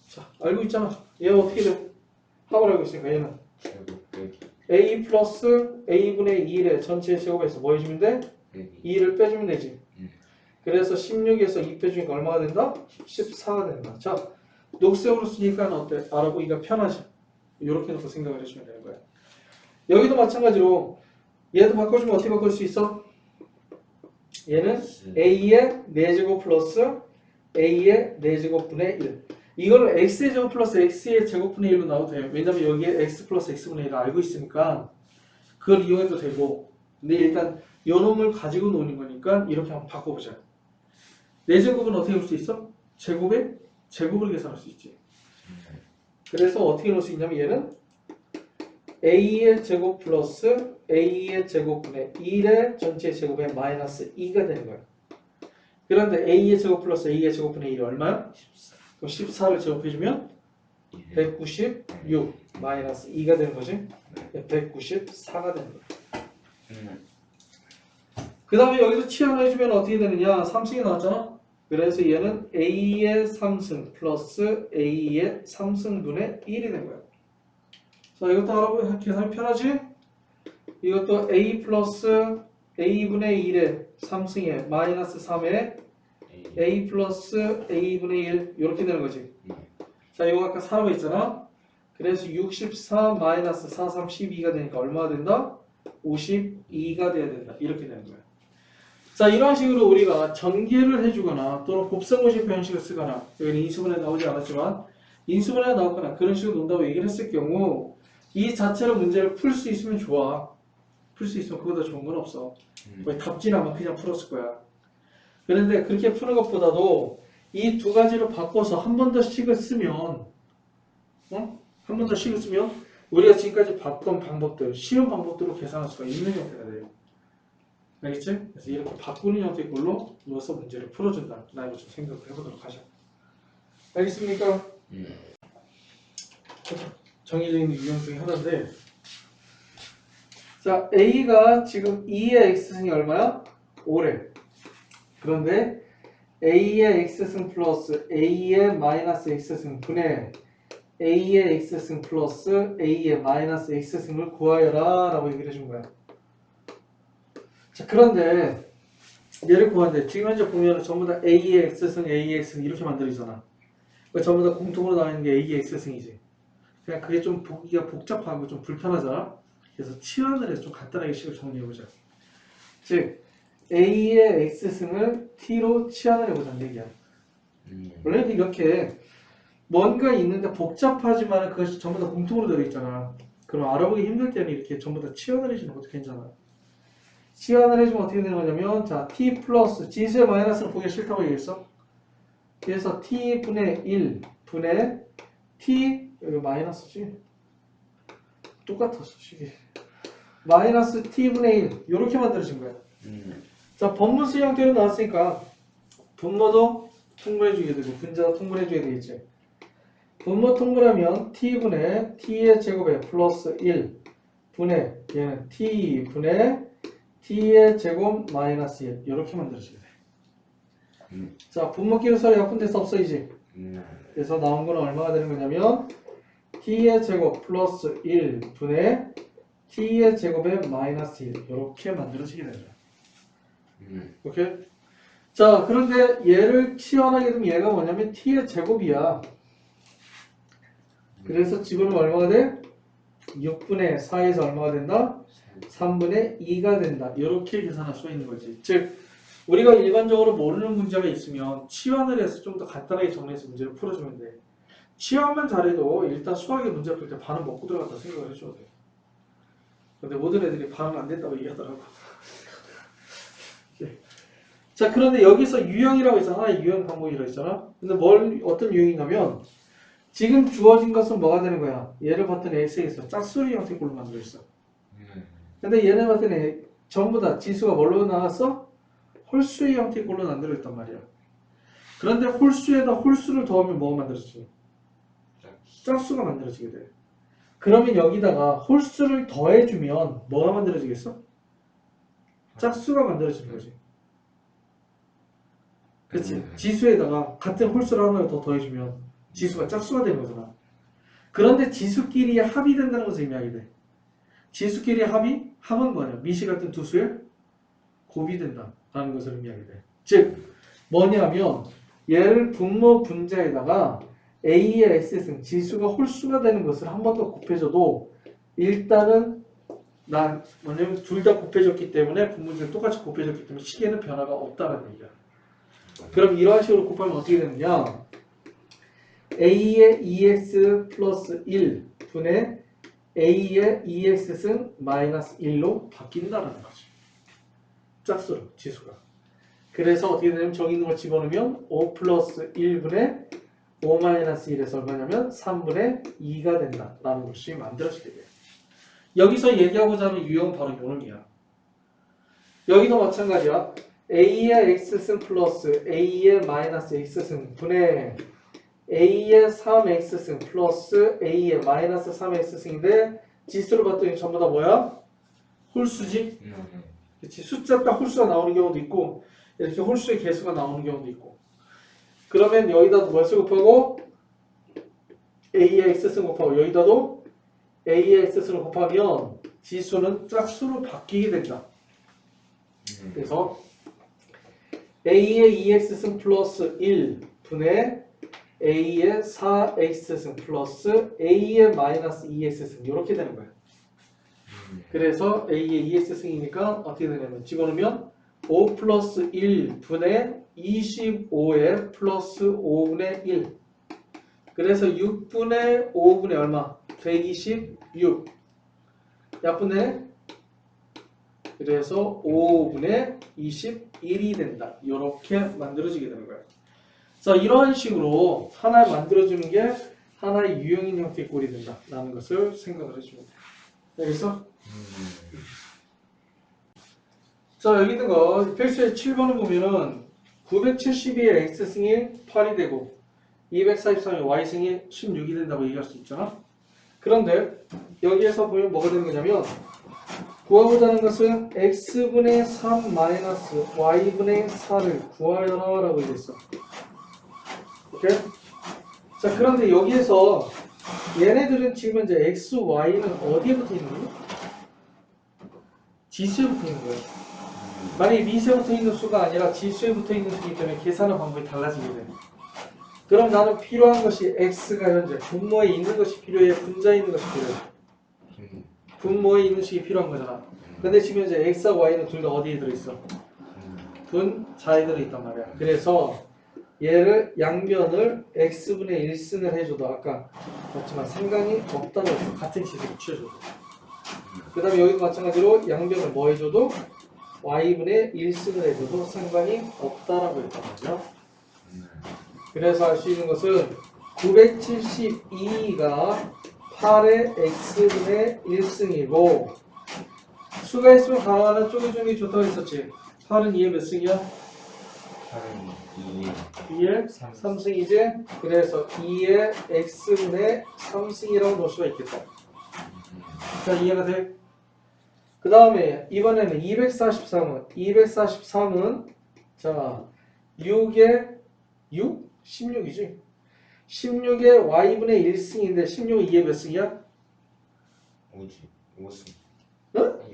자, 알고 있잖아. 얘가 어떻게 돼? 합을 알고 있으니까 얘는 제곱 빼기 a 플러스 a분의 1의 전체 제곱에서 뭐 해주면 돼? 빼기 2를 빼주면 되지. 그래서 16에서 2 빼주니까 얼마가 된다? 14가 된다. 자, 녹색으로 쓰니까 어때? 알아보기가 편하지. 이렇게 놓고 생각을 해주면 되는 거야. 여기도 마찬가지로 얘도 바꿔주면 어떻게 바꿀 수 있어? 얘는 a의 4제곱 플러스 a의 4제곱분의 1. 이걸 x의 제곱 플러스 x의 제곱분의 1로 나와도 돼요. 왜냐면 여기에 x 플러스 x분의 1을 알고 있으니까 그걸 이용해도 되고. 근데 일단 요 놈을 가지고 노는 거니까 이렇게 한번 바꿔보자. 4제곱은 어떻게 볼 수 있어? 제곱에 제곱을 계산할 수 있지. 그래서 어떻게 넣을 수 있냐면 얘는 a의 제곱 플러스 a의 제곱분의 1의 전체 제곱의 마이너스 2가 되는 거야. 그런데 a의 제곱 플러스 a의 제곱분의 1이 얼마야? 14 그럼 14를 제곱해주면 196 마이너스 2가 되는 거지. 194가 되는 거야. 그 다음에 여기서 치환해주면 어떻게 되느냐? 3승이 나왔잖아. 그래서 얘는 a의 3승 플러스 a의 3승분의 1이 된 거야. 자, 이것도 알아보면 계산이 편하지? 이것도 a 플러스 a분의 1의 3승에 마이너스 3에 a 플러스 a분의 1 이렇게 되는 거지. 자, 이거 아까 4라고 했잖아. 그래서 64 마이너스 4, 3, 12가 되니까 얼마가 된다? 52가 돼야 된다. 이렇게 되는 거야. 자, 이런 식으로 우리가 전개를 해주거나 또는 곱셈공식 표현식을 쓰거나 여기는 인수분해 나오지 않았지만 인수분해가 나오거나 그런 식으로 논다고 얘기를 했을 경우 이 자체로 문제를 풀 수 있으면 좋아. 풀 수 있으면 그보다 좋은 건 없어. 거의 답지나면 그냥 풀었을 거야. 그런데 그렇게 푸는 것보다도 이 두 가지를 바꿔서 한 번 더 식을 쓰면 한 번 더 식을 쓰면 우리가 지금까지 봤던 방법들, 쉬운 방법대로 계산할 수가 있는 형태가 돼요. 알겠지? 그래서 이렇게 바꾸는 형태의 걸로 누워서 문제를 풀어준다. 라고 좀 생각을 해보도록 하죠. 알겠습니까? 정의적인 유형 중에 하나인데 자, A가 지금 2의 X승이 얼마야? 5래. 그런데 A의 X승 플러스 A의 마이너스 X승 분의 A의 X승 플러스 A의 마이너스 X승을 구하여라 라고 얘기를 해준 거야. 자, 그런데 얘를 구하는데 지금 현재 보면 전부 다 A의 X승, A의 X승 이렇게 만들어지잖아. 전부 다 공통으로 나와 있는 게 A의 X승이지. 그냥 그게 좀 보기가 복잡하고 좀 불편하잖아. 그래서 치환을 해서 좀 간단하게 식을 정리해보자. 즉 A의 X승을 T로 치환을 해보자는 얘기야. 원래 이렇게 뭔가 있는데 복잡하지만 그것이 전부 다 공통으로 들어있잖아. 그럼 알아보기 힘들 때는 이렇게 전부 다 치환을 해주는 것도 괜찮아. 치환을 해주면 어떻게 되는 거냐면 자 T 플러스 지수의 마이너스는 보기 싫다고 얘기했어. 그래서 T분의 1 분의 T 여기 마이너스지? 똑같았어 식이. 마이너스 T분의 1 이렇게 만들어진 거야. 자 법문수 형태로 나왔으니까 분모도 통분해주게 되고 분자도 통분해주게 되겠지. 분모 통분하면 T분의 T의 제곱에 플러스 1 분의 얘는 T분의 T의 제곱 마이너스 1 이렇게 만들어지게 돼. 자 분모끼리서 약분돼서 없어지지. 그래서 나온 거는 얼마가 되는 거냐면 T의 제곱 플러스 1 분의 t의 제곱에 마이너스 1 이렇게 만들어지게 되죠. 오케이? 자, 그런데 얘를 치환하게 되면 얘가 뭐냐면 t의 제곱이야. 그래서 지금은 얼마가 돼? 6분의 4에서 얼마가 된다? 3분의 2가 된다. 이렇게 계산할 수 있는 거지. 즉 우리가 일반적으로 모르는 문제가 있으면 치환을 해서 좀 더 간단하게 정리해서 문제를 풀어주면 돼. 치환만 잘해도 일단 수학의 문제 풀 때 반은 먹고 들어갔다 생각을 해줘야 돼. 근데 모든 애들이 반은 안 됐다고 얘기하더라고. 자, 그런데 여기서 유형이라고 있어. 하나의 유형 방법이라고 있잖아. 근데 어떤 유형이냐면 지금 주어진 것은 뭐가 되는 거야? 얘를 봤더니 x에서 짝수리 형태꼴로 만들어 있어. 근데 얘네 봤더니 전부 다 지수가 뭘로 나왔어? 홀수의 형태꼴로 만들어 있단 말이야. 그런데 홀수에다 홀수를 더하면 뭐가 만들어지지? 짝수가 만들어지게 돼. 그러면 여기다가 홀수를 더해주면 뭐가 만들어지겠어? 짝수가 만들어지는 거지. 그렇지. 지수에다가 같은 홀수를 하나 더 더해주면 지수가 짝수가 되는 거잖아. 그런데 지수끼리 합이 된다는 것을 의미하게 돼. 지수끼리 합은 뭐냐? 미시 같은 두 수의 곱이 된다라는 것을 의미하게 돼. 즉 뭐냐면 얘를 분모 분자에다가 a의 x승 지수가 홀수가 되는 것을 한 번 더 곱해줘도 일단은 뭐냐면 둘 다 곱해줬기 때문에 분모를 똑같이 곱해줬기 때문에 식에는 변화가 없다는 얘기야. 그럼 이러한 식으로 곱하면 어떻게 되느냐? a의 2x 플러스 1 분의 a의 2x승 마이너스 1로 바뀐다는 거지. 짝수로 지수가. 그래서 어떻게 되냐면 저기 있는 걸 집어넣으면 5 플러스 1분의 5 마이너스 1에서 얼마냐면 3분의 2가 된다라는 것이 만들어지게 돼요. 여기서 얘기하고자 하는 유형은 바로 요놈이야. 여기도 마찬가지야. a의 x승 플러스 a의 마이너스 x승 분의 a의 3x승 플러스 a의 마이너스 3x승인데 지수를 봤더니 전부 다 뭐야? 홀수지? 그치? 숫자 딱 홀수가 나오는 경우도 있고 이렇게 홀수의 개수가 나오는 경우도 있고. 그러면 여기다 뭘 쓰고 곱하고 a의 x승 곱하고 여기다도 a의 x승을 곱하면 지수는 짝수로 바뀌게 된다. 그래서 a의 2x승 플러스 1 분의 a의 4x승 플러스 a의 마이너스 2x승 이렇게 되는 거예요. 그래서 a의 2x승이니까 어떻게 되냐면 집어넣으면 5 플러스 1 분의 25의 플러스 5분의 1 그래서 6분의 5분의 얼마? 126 약분되네? 그래서 5분의 21이 된다. 이렇게 만들어지게 되는 거예요. 자, 이런 식으로 하나를 만들어주는 게 하나의 유형인 형태의 꼴이 된다라는 것을 생각을 해주면 돼요. 알겠어? 자, 여기 있는 거 필수의 7번을 보면은 972의 x승이 8이 되고 243의 y승이 16이 된다고 얘기할 수 있잖아. 그런데 여기에서 보면 뭐가 되는 거냐면 구하고자 하는 것은 x분의 3 마이너스 y분의 4를 구하여라 라고 얘기했어. 오케이? 자, 그런데 여기에서 얘네들은 지금 현재 x, y는 어디에 붙어 있는 거예요? 지수에 붙어 있는 거예요. 만약에 미수에 붙어 있는 수가 아니라 지수에 붙어 있는 수이기 때문에 계산의 방법이 달라지게 돼요. 그럼 나는 필요한 것이 x가 현재 분모에 있는 것이 필요해, 분자에 있는 것이 필요해? 분모에 있는 식이 필요한 거잖아. 근데 지금 현재 x와 y는 둘 다 어디에 들어있어? 분자에 들어있단 말이야. 그래서 얘를 양변을 x분의 1승을 해줘도 아까 봤지만 상관이 없다고 했어. 같은 식으로 취해줘도. 그 다음에 여기도 마찬가지로 양변을 뭐 해줘도 y분의 1승을 해줘도 상관이 없다라고 했단 말이야. 그래서 알 수 있는 것은 972가 8의 x분의 1승이고 수가 있으면 가능한 쪼개주는 게 좋다고 했었지. 8은 2의 몇 승이야? 8은 2의 3승이지? 그래서 2의 x분의 3승이라고 놓을 수가 있겠다. 자, 이해가 돼? 그 다음에 이번에는 243은 자 6의 6? 16이지? 16의 y분의 1승인데 16은 2의 몇 승이야? 5승.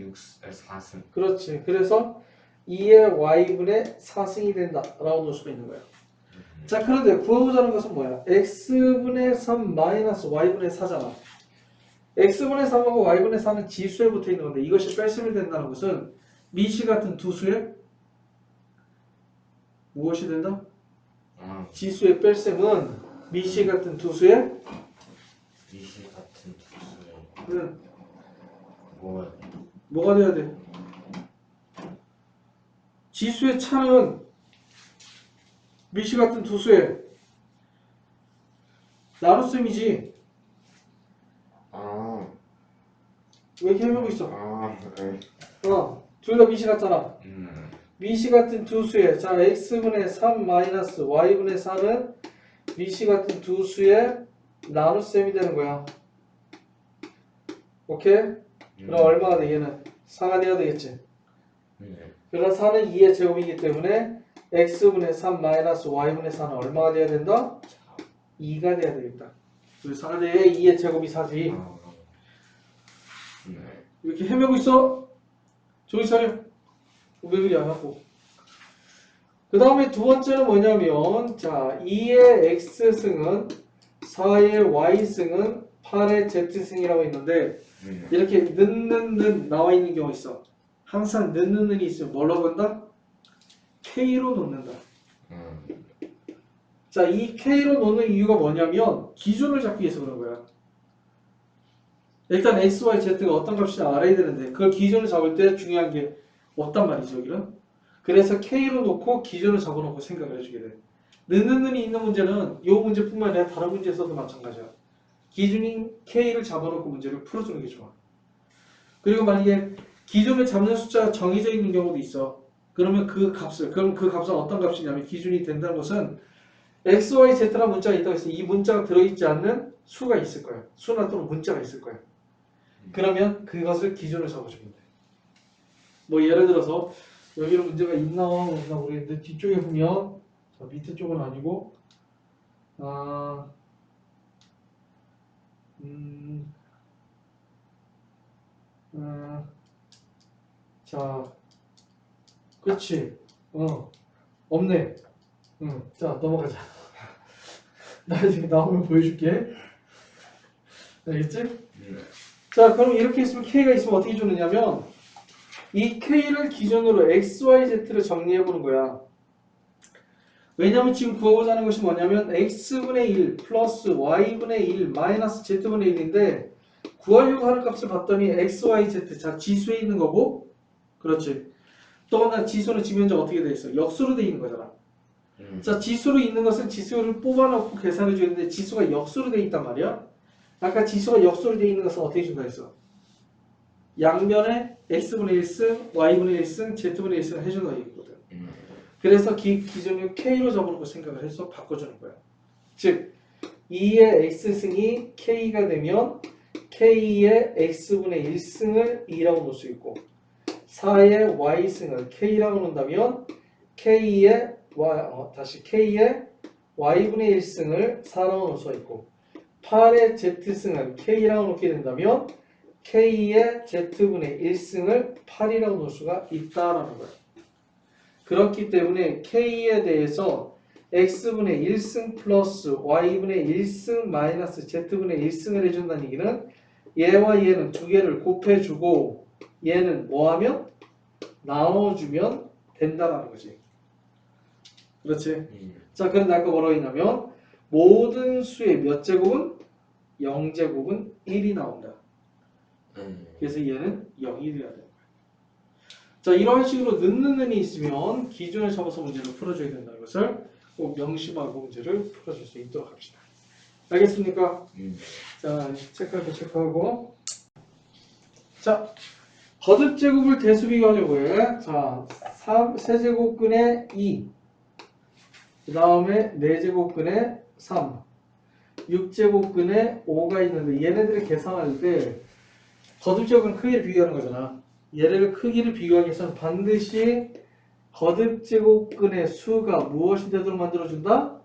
4승. 그렇지. 그래서 2의 y분의 4승이 된다라고 놓을 수가 있는 거야. 자, 그런데 구해보자는 것은 뭐야? x분의 3 마이너스 y분의 4잖아. x분의 3하고 y분의 4는 지수에 붙어 있는 건데 이것이 뺄셈이 된다는 것은 미시 같은 두 수에 무엇이 된다? 지수의 뺄셈은 미시 같은 두 수에 미시 같은 두 수에 뭐가 돼야 돼? 지수의 차는 미시 같은 두 수에 나눗셈이지. 왜 이렇게 해보고 있어? 둘 다 미시 같잖아. 미시 같은 두 수에 자 x분의 3 마이너스 y분의 4는 미시 같은 두 수의 나눗셈이 되는 거야. 오케이? 그럼 얼마가 돼? 얘는 4가 돼야 되겠지. 그럼 4는 2의 제곱이기 때문에 x분의 3 마이너스 y분의 4는 얼마가 돼야 된다? 2가 돼야 되겠다. 그래서 4가 돼야 2의 제곱이 4지. 이렇게 헤매고 있어? 정신 차려. 왜 그리 안 하고. 그 다음에 두 번째는 뭐냐면 자 2의 x승은 4의 y승은 8의 z승이라고 있는데 이렇게 는 나와 있는 경우 있어. 항상 는이 있으면 뭐라고 한다? K로 놓는다. 자, 이 K로 놓는 이유가 뭐냐면 기준을 잡기 위해서 그런 거야. 일단 X, Y, Z가 어떤 값인지 알아야 되는데 그걸 기준을 잡을 때 중요한 게 없단 말이죠, 여기는. 그래서 K로 놓고 기준을 잡아놓고 생각을 해주게 돼. 는이 있는 문제는 이 문제뿐만 아니라 다른 문제에서도 마찬가지야. 기준인 K를 잡아놓고 문제를 풀어주는 게 좋아. 그리고 만약에 기준을 잡는 숫자가 정해져 있는 경우도 있어. 그러면 그 값은 어떤 값이냐면 기준이 된다는 것은 x, y, z라는 문자가 있다고 해서 이 문자가 들어있지 않는 수가 있을 거야. 수나 또는 문자가 있을 거야. 그러면 그것을 기준을 잡아주면 돼. 뭐 예를 들어서 여기는 문제가 있나 없나 모르겠는데 뒤쪽에 보면 자, 밑에 쪽은 아니고 자 그렇지 없네. 자 넘어가자. 나중에 나오면 보여줄게. 알겠지? 자 그럼 이렇게 있으면 K가 있으면 어떻게 주느냐면 이 K를 기준으로 X, Y, Z를 정리해보는 거야. 왜냐면 지금 구하고자 하는 것이 뭐냐면 X분의 1 플러스 Y분의 1 마이너스 Z분의 1인데 구하려고 하는 값을 봤더니 X, Y, Z 자 지수에 있는 거고 그렇지. 또 하나 지수는 지금 현재 어떻게 돼 있어? 역수로 돼 있는 거잖아. 자 지수로 있는 것은 지수를 뽑아놓고 계산해 주는데 지수가 역수로 돼 있단 말이야. 아까 지수가 역수로 돼 있는 것은 어떻게 준다 했어? 양면에 x분의 1승, y분의 1승, z분의 1승을 해준다 이거거든. 그래서 기준을 k로 잡아놓고 생각을 해서 바꿔주는 거야. 즉 2의 x승이 k가 되면 k의 x분의 1승을 2라고 놓을 수 있고 4의 y승을 k라고 놓는다면 k의 y분의 1승을 4라고 놓을 수 있고 8의 z승을 k라고 놓게 된다면 k의 z분의 1승을 8이라고 놓을 수가 있다라는 거예요. 그렇기 때문에 k에 대해서 x분의 1승 플러스 y분의 1승 마이너스 z분의 1승을 해준다는 얘기는 얘와 얘는 두 개를 곱해주고 얘는 뭐하면? 나눠주면 된다라는 거지. 그렇지? 자, 그런데 아까 뭐라고 했냐면 모든 수의 몇 제곱은? 0제곱은 1이 나온다. 그래서 얘는 0이 돼야 되는 거야. 자, 이런 식으로 는이 있으면 기준을 잡아서 문제를 풀어줘야 된다는 것을 꼭 명심하고 문제를 풀어줄 수 있도록 합시다. 알겠습니까? 자, 체크할 거 체크하고. 자, 거듭제곱을 대수비교하려고 해. 자, 세제곱근의 2. 그 다음에 4제곱근의 3. 6제곱근의 5가 있는데 얘네들을 계산할 때 거듭제곱은 크기를 비교하는 거잖아. 얘를 크기를 비교하기 위해서는 반드시 거듭제곱근의 수가 무엇이 되도록 만들어준다?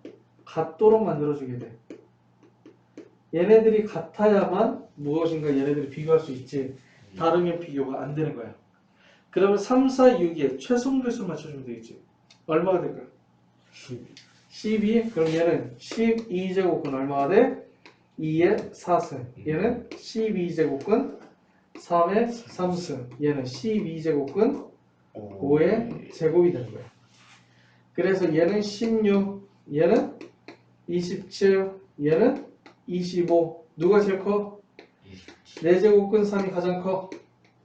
같도록 만들어주게 돼. 얘네들이 같아야만 무엇인가 얘네들이 비교할 수 있지. 다르면 비교가 안 되는 거야. 그러면 3, 4, 6에 최소배수 맞춰주면 되겠지. 얼마가 될까? 12. 그럼 얘는 12제곱근 얼마가 돼? 2의 4승. 얘는 12제곱근 3의 3승. 얘는 12제곱근 5의 제곱이 되는 거야. 그래서 얘는 16, 얘는 27, 얘는 25. 누가 제일 커? 4제곱근 3이 가장 커.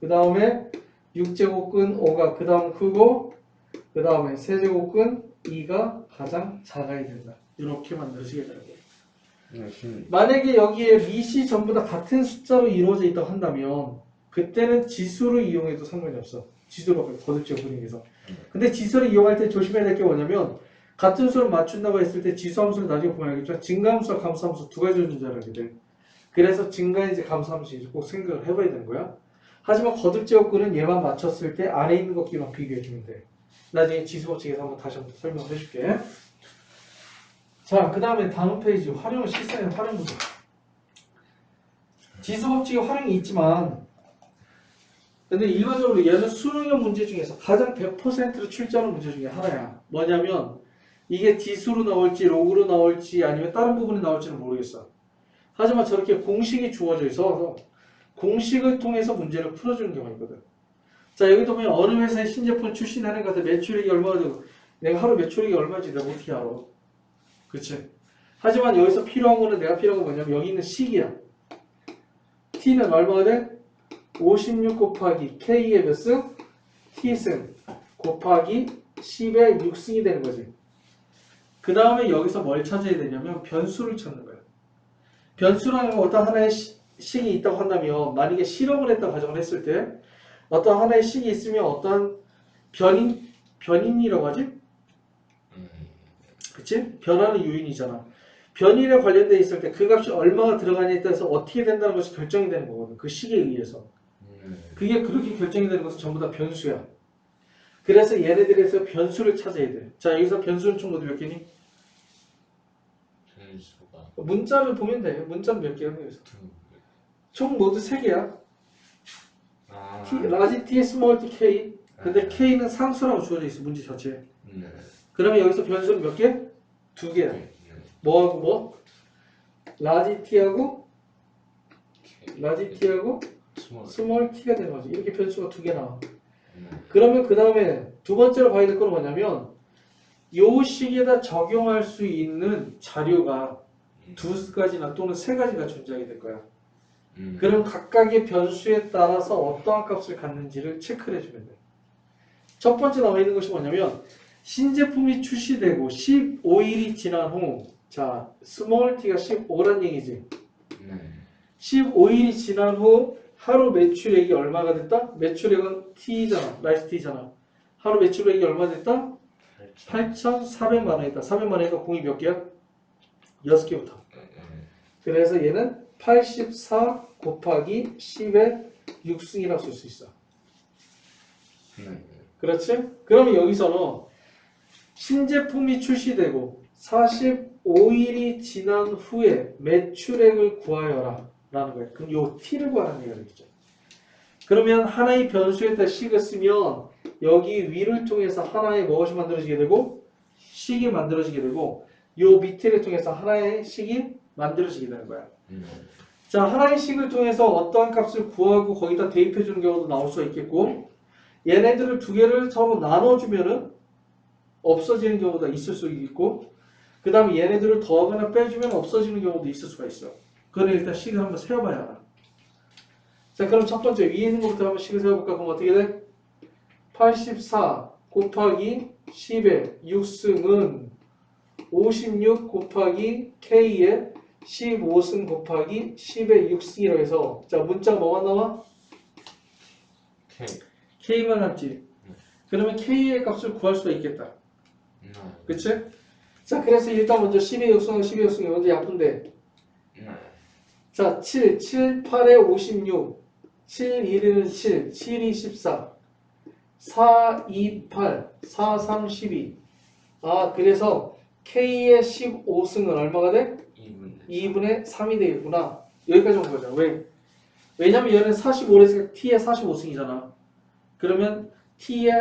그 다음에 6제곱근 5가 그 다음 크고, 그 다음에 세제곱근 2가 가장 작아야 된다. 이렇게 만들어지게 되는 거예요. 만약에 여기에 밑이 전부 다 같은 숫자로 이루어져 있다고 한다면 그때는 지수를 이용해도 상관이 없어. 지수로 거듭지어 분위기에서. 근데 지수를 이용할 때 조심해야 될 게 뭐냐면 같은 수를 맞춘다고 했을 때 지수함수를 나중에 보면 알겠지만 증가함수와 감소함수 두 가지로 존재하게 돼. 그래서 증가인지 감소함수인지 꼭 생각을 해봐야 되는 거야. 하지만 거듭제곱근은 얘만 맞췄을 때 안에 있는 것끼리만 비교해주면 돼. 나중에 지수법칙에서 다시 한번 설명을 해줄게. 자, 그 다음에 다음 페이지 활용 실생의 활용 문제. 지수법칙의 활용이 있지만 근데 일반적으로 얘는 수능형 문제 중에서 가장 100%로 출제하는 문제 중에 하나야. 뭐냐면 이게 디수로 나올지 로그로 나올지 아니면 다른 부분이 나올지는 모르겠어. 하지만 저렇게 공식이 주어져 있어서 공식을 통해서 문제를 풀어주는 경우가 있거든. 자, 여기도 보면 어느 회사의 신제품 출시하는 것 같아. 매출액이 얼마가 되고 내가 하루 매출액이 얼마인지 내가 어떻게 알아. 그치? 하지만 여기서 필요한 거는 내가 필요한 건 뭐냐면 여기 있는 식이야. t는 얼마가 돼? 56 곱하기 k의 몇 승? t승 곱하기 10의 6승이 되는 거지. 그 다음에 여기서 뭘 찾아야 되냐면 변수를 찾는 거야. 변수라는 건 어떤 하나의 식이 있다고 한다면 만약에 실험을 했다 가정을 했을 때 어떤 하나의 식이 있으면 어떤 변인이라고 하지? 그치? 변하는 요인이잖아. 변인에 관련돼 있을 때 그 값이 얼마가 들어가냐에 따라서 어떻게 된다는 것이 결정이 되는 거거든. 그 식에 의해서. 그게 그렇게 결정이 되는 것은 전부 다 변수야. 그래서 얘네들에서 변수를 찾아야 돼. 자, 여기서 변수는 총 모두 몇 개니? 변수가 문자를 보면 돼. 문자는 몇 개야? 여기서. 총 모두 3개야. 라지 T, 스몰 T, K. 근데 K는 상수라고 주어져 있어. 문제 자체에. 그러면 여기서 변수는 몇 개? 2개야. 뭐하고 뭐? 라지 T하고 스몰 T가 되는 거지. 이렇게 변수가 2개 나와. 그러면 그 다음에 두 번째로 봐야 될 건 뭐냐면 요 식에다 적용할 수 있는 자료가 2가지나 또는 3가지가 존재하게 될 거야. 그럼 각각의 변수에 따라서 어떠한 값을 갖는지를 체크를 해주면 돼. 첫 번째 나와 있는 것이 뭐냐면 신제품이 출시되고 15일이 지난 후, 자, 스몰 t가 15란 얘기지. 15일이 지난 후 하루 매출액이 얼마가 됐다? 매출액은 t잖아. 라이스 t잖아. 하루 매출액이 얼마 됐다? 8,400만 원이다. 400만 원이니까 공이 몇 개야? 6개부터. 그래서 얘는 84 곱하기 10의 6승이라고 쓸 수 있어. 그렇지? 그러면 여기서는 신제품이 출시되고 45일이 지난 후에 매출액을 구하여라 라는 거예요. 그럼 요 t를 구하라는 얘기가 되겠죠. 그러면 하나의 변수에 따라 식을 쓰면 여기 위를 통해서 하나의 무엇이 만들어지게 되고 식이 만들어지게 되고 요 밑을 통해서 하나의 식이 만들어지게 되는 거야. 자, 하나의 식을 통해서 어떠한 값을 구하고 거기다 대입해 주는 경우도 나올 수 있겠고 얘네들을 두 개를 서로 나눠주면은 없어지는 경우도 있을 수 있고 그 다음에 얘네들을 더하거나 빼주면 없어지는 경우도 있을 수가 있어. 그거는 일단 식을 한번 세어봐야 알아. 자, 그럼 첫 번째 위에 있는 것부터 한번 식을 세워볼까? 그럼 어떻게 돼? 84 곱하기 10의 6승은 56 곱하기 K의 15승 곱하기 10의 6승이라고 해서 자, 문자가 뭐가 나와? K만 남지. 그러면 K의 값을 구할 수가 있겠다. 그치? 자, 그래서 일단 먼저 10의 6승은 10의 6승이 먼저 약분돼. 자, 7, 7, 8에 56, 7, 1은 7, 7, 2, 14, 4, 2, 8, 4, 3, 12. 아, 그래서 K의 15승은 얼마가 돼? 2분의 3이 되겠구나. 여기까지 온 거죠. 왜? 왜냐면 얘는 45에서 t의 45승이잖아. 그러면 k의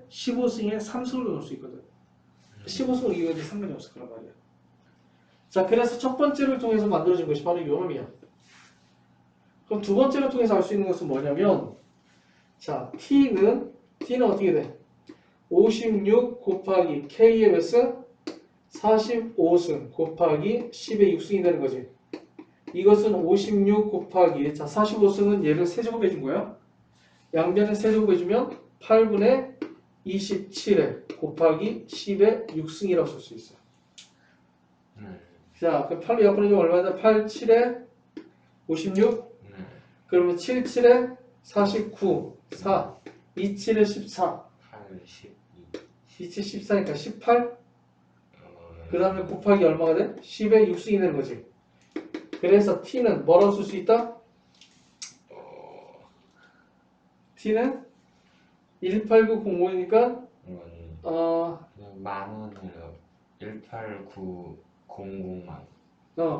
15승에 3승을 넣을 수 있거든. 15승을 이거지 상관이 없을 거란 말이야. 자, 그래서 첫 번째를 통해서 만들어진 것이 바로 요놈이야. 그럼 두 번째를 통해서 알 수 있는 것은 뭐냐면, 자, t는 어떻게 돼? 56 곱하기 k의 몇 승? 45승 곱하기 10의 6승이 되는 거지. 이것은 56 곱하기, 자, 45승은 얘를 세제곱해 준 거야. 양변을 세제곱해 주면 8분의 27에 곱하기 10의 6승이라고 쓸 수 있어. 자, 그럼 8로 약분해주면 얼마냐? 8, 7에 56. 그러면 7, 7에 49, 4, 2, 7에 14. 8, 12. 2, 7, 14니까 18. 그 다음에 곱하기 얼마가 돼? 10의 6승이 되는 거지. 그래서 t는 뭐라고 쓸 수 있다? t는 18900이니까 그냥 만 원으로 18900만 원.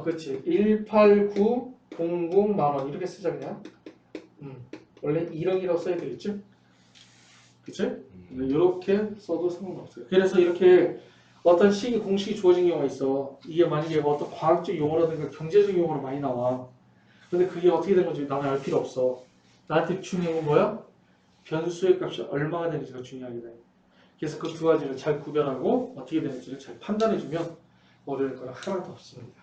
그렇지. 18900만 원 이렇게 쓰자 그냥. 원래 1억이라고 써야 되겠죠? 그치? 이렇게 써도 상관없어요. 그래서 이렇게 어떤 식이 공식이 주어진 경우가 있어. 이게 만약에 어떤 과학적 용어라든가 경제적 용어로 많이 나와. 근데 그게 어떻게 된 건지 나는 알 필요 없어. 나한테 중요한 건 뭐야? 변수의 값이 얼마가 되는지가 중요하게 돼. 그래서 그 두 가지를 잘 구별하고 어떻게 되는지를 잘 판단해주면 어려울 거는 하나도 없습니다.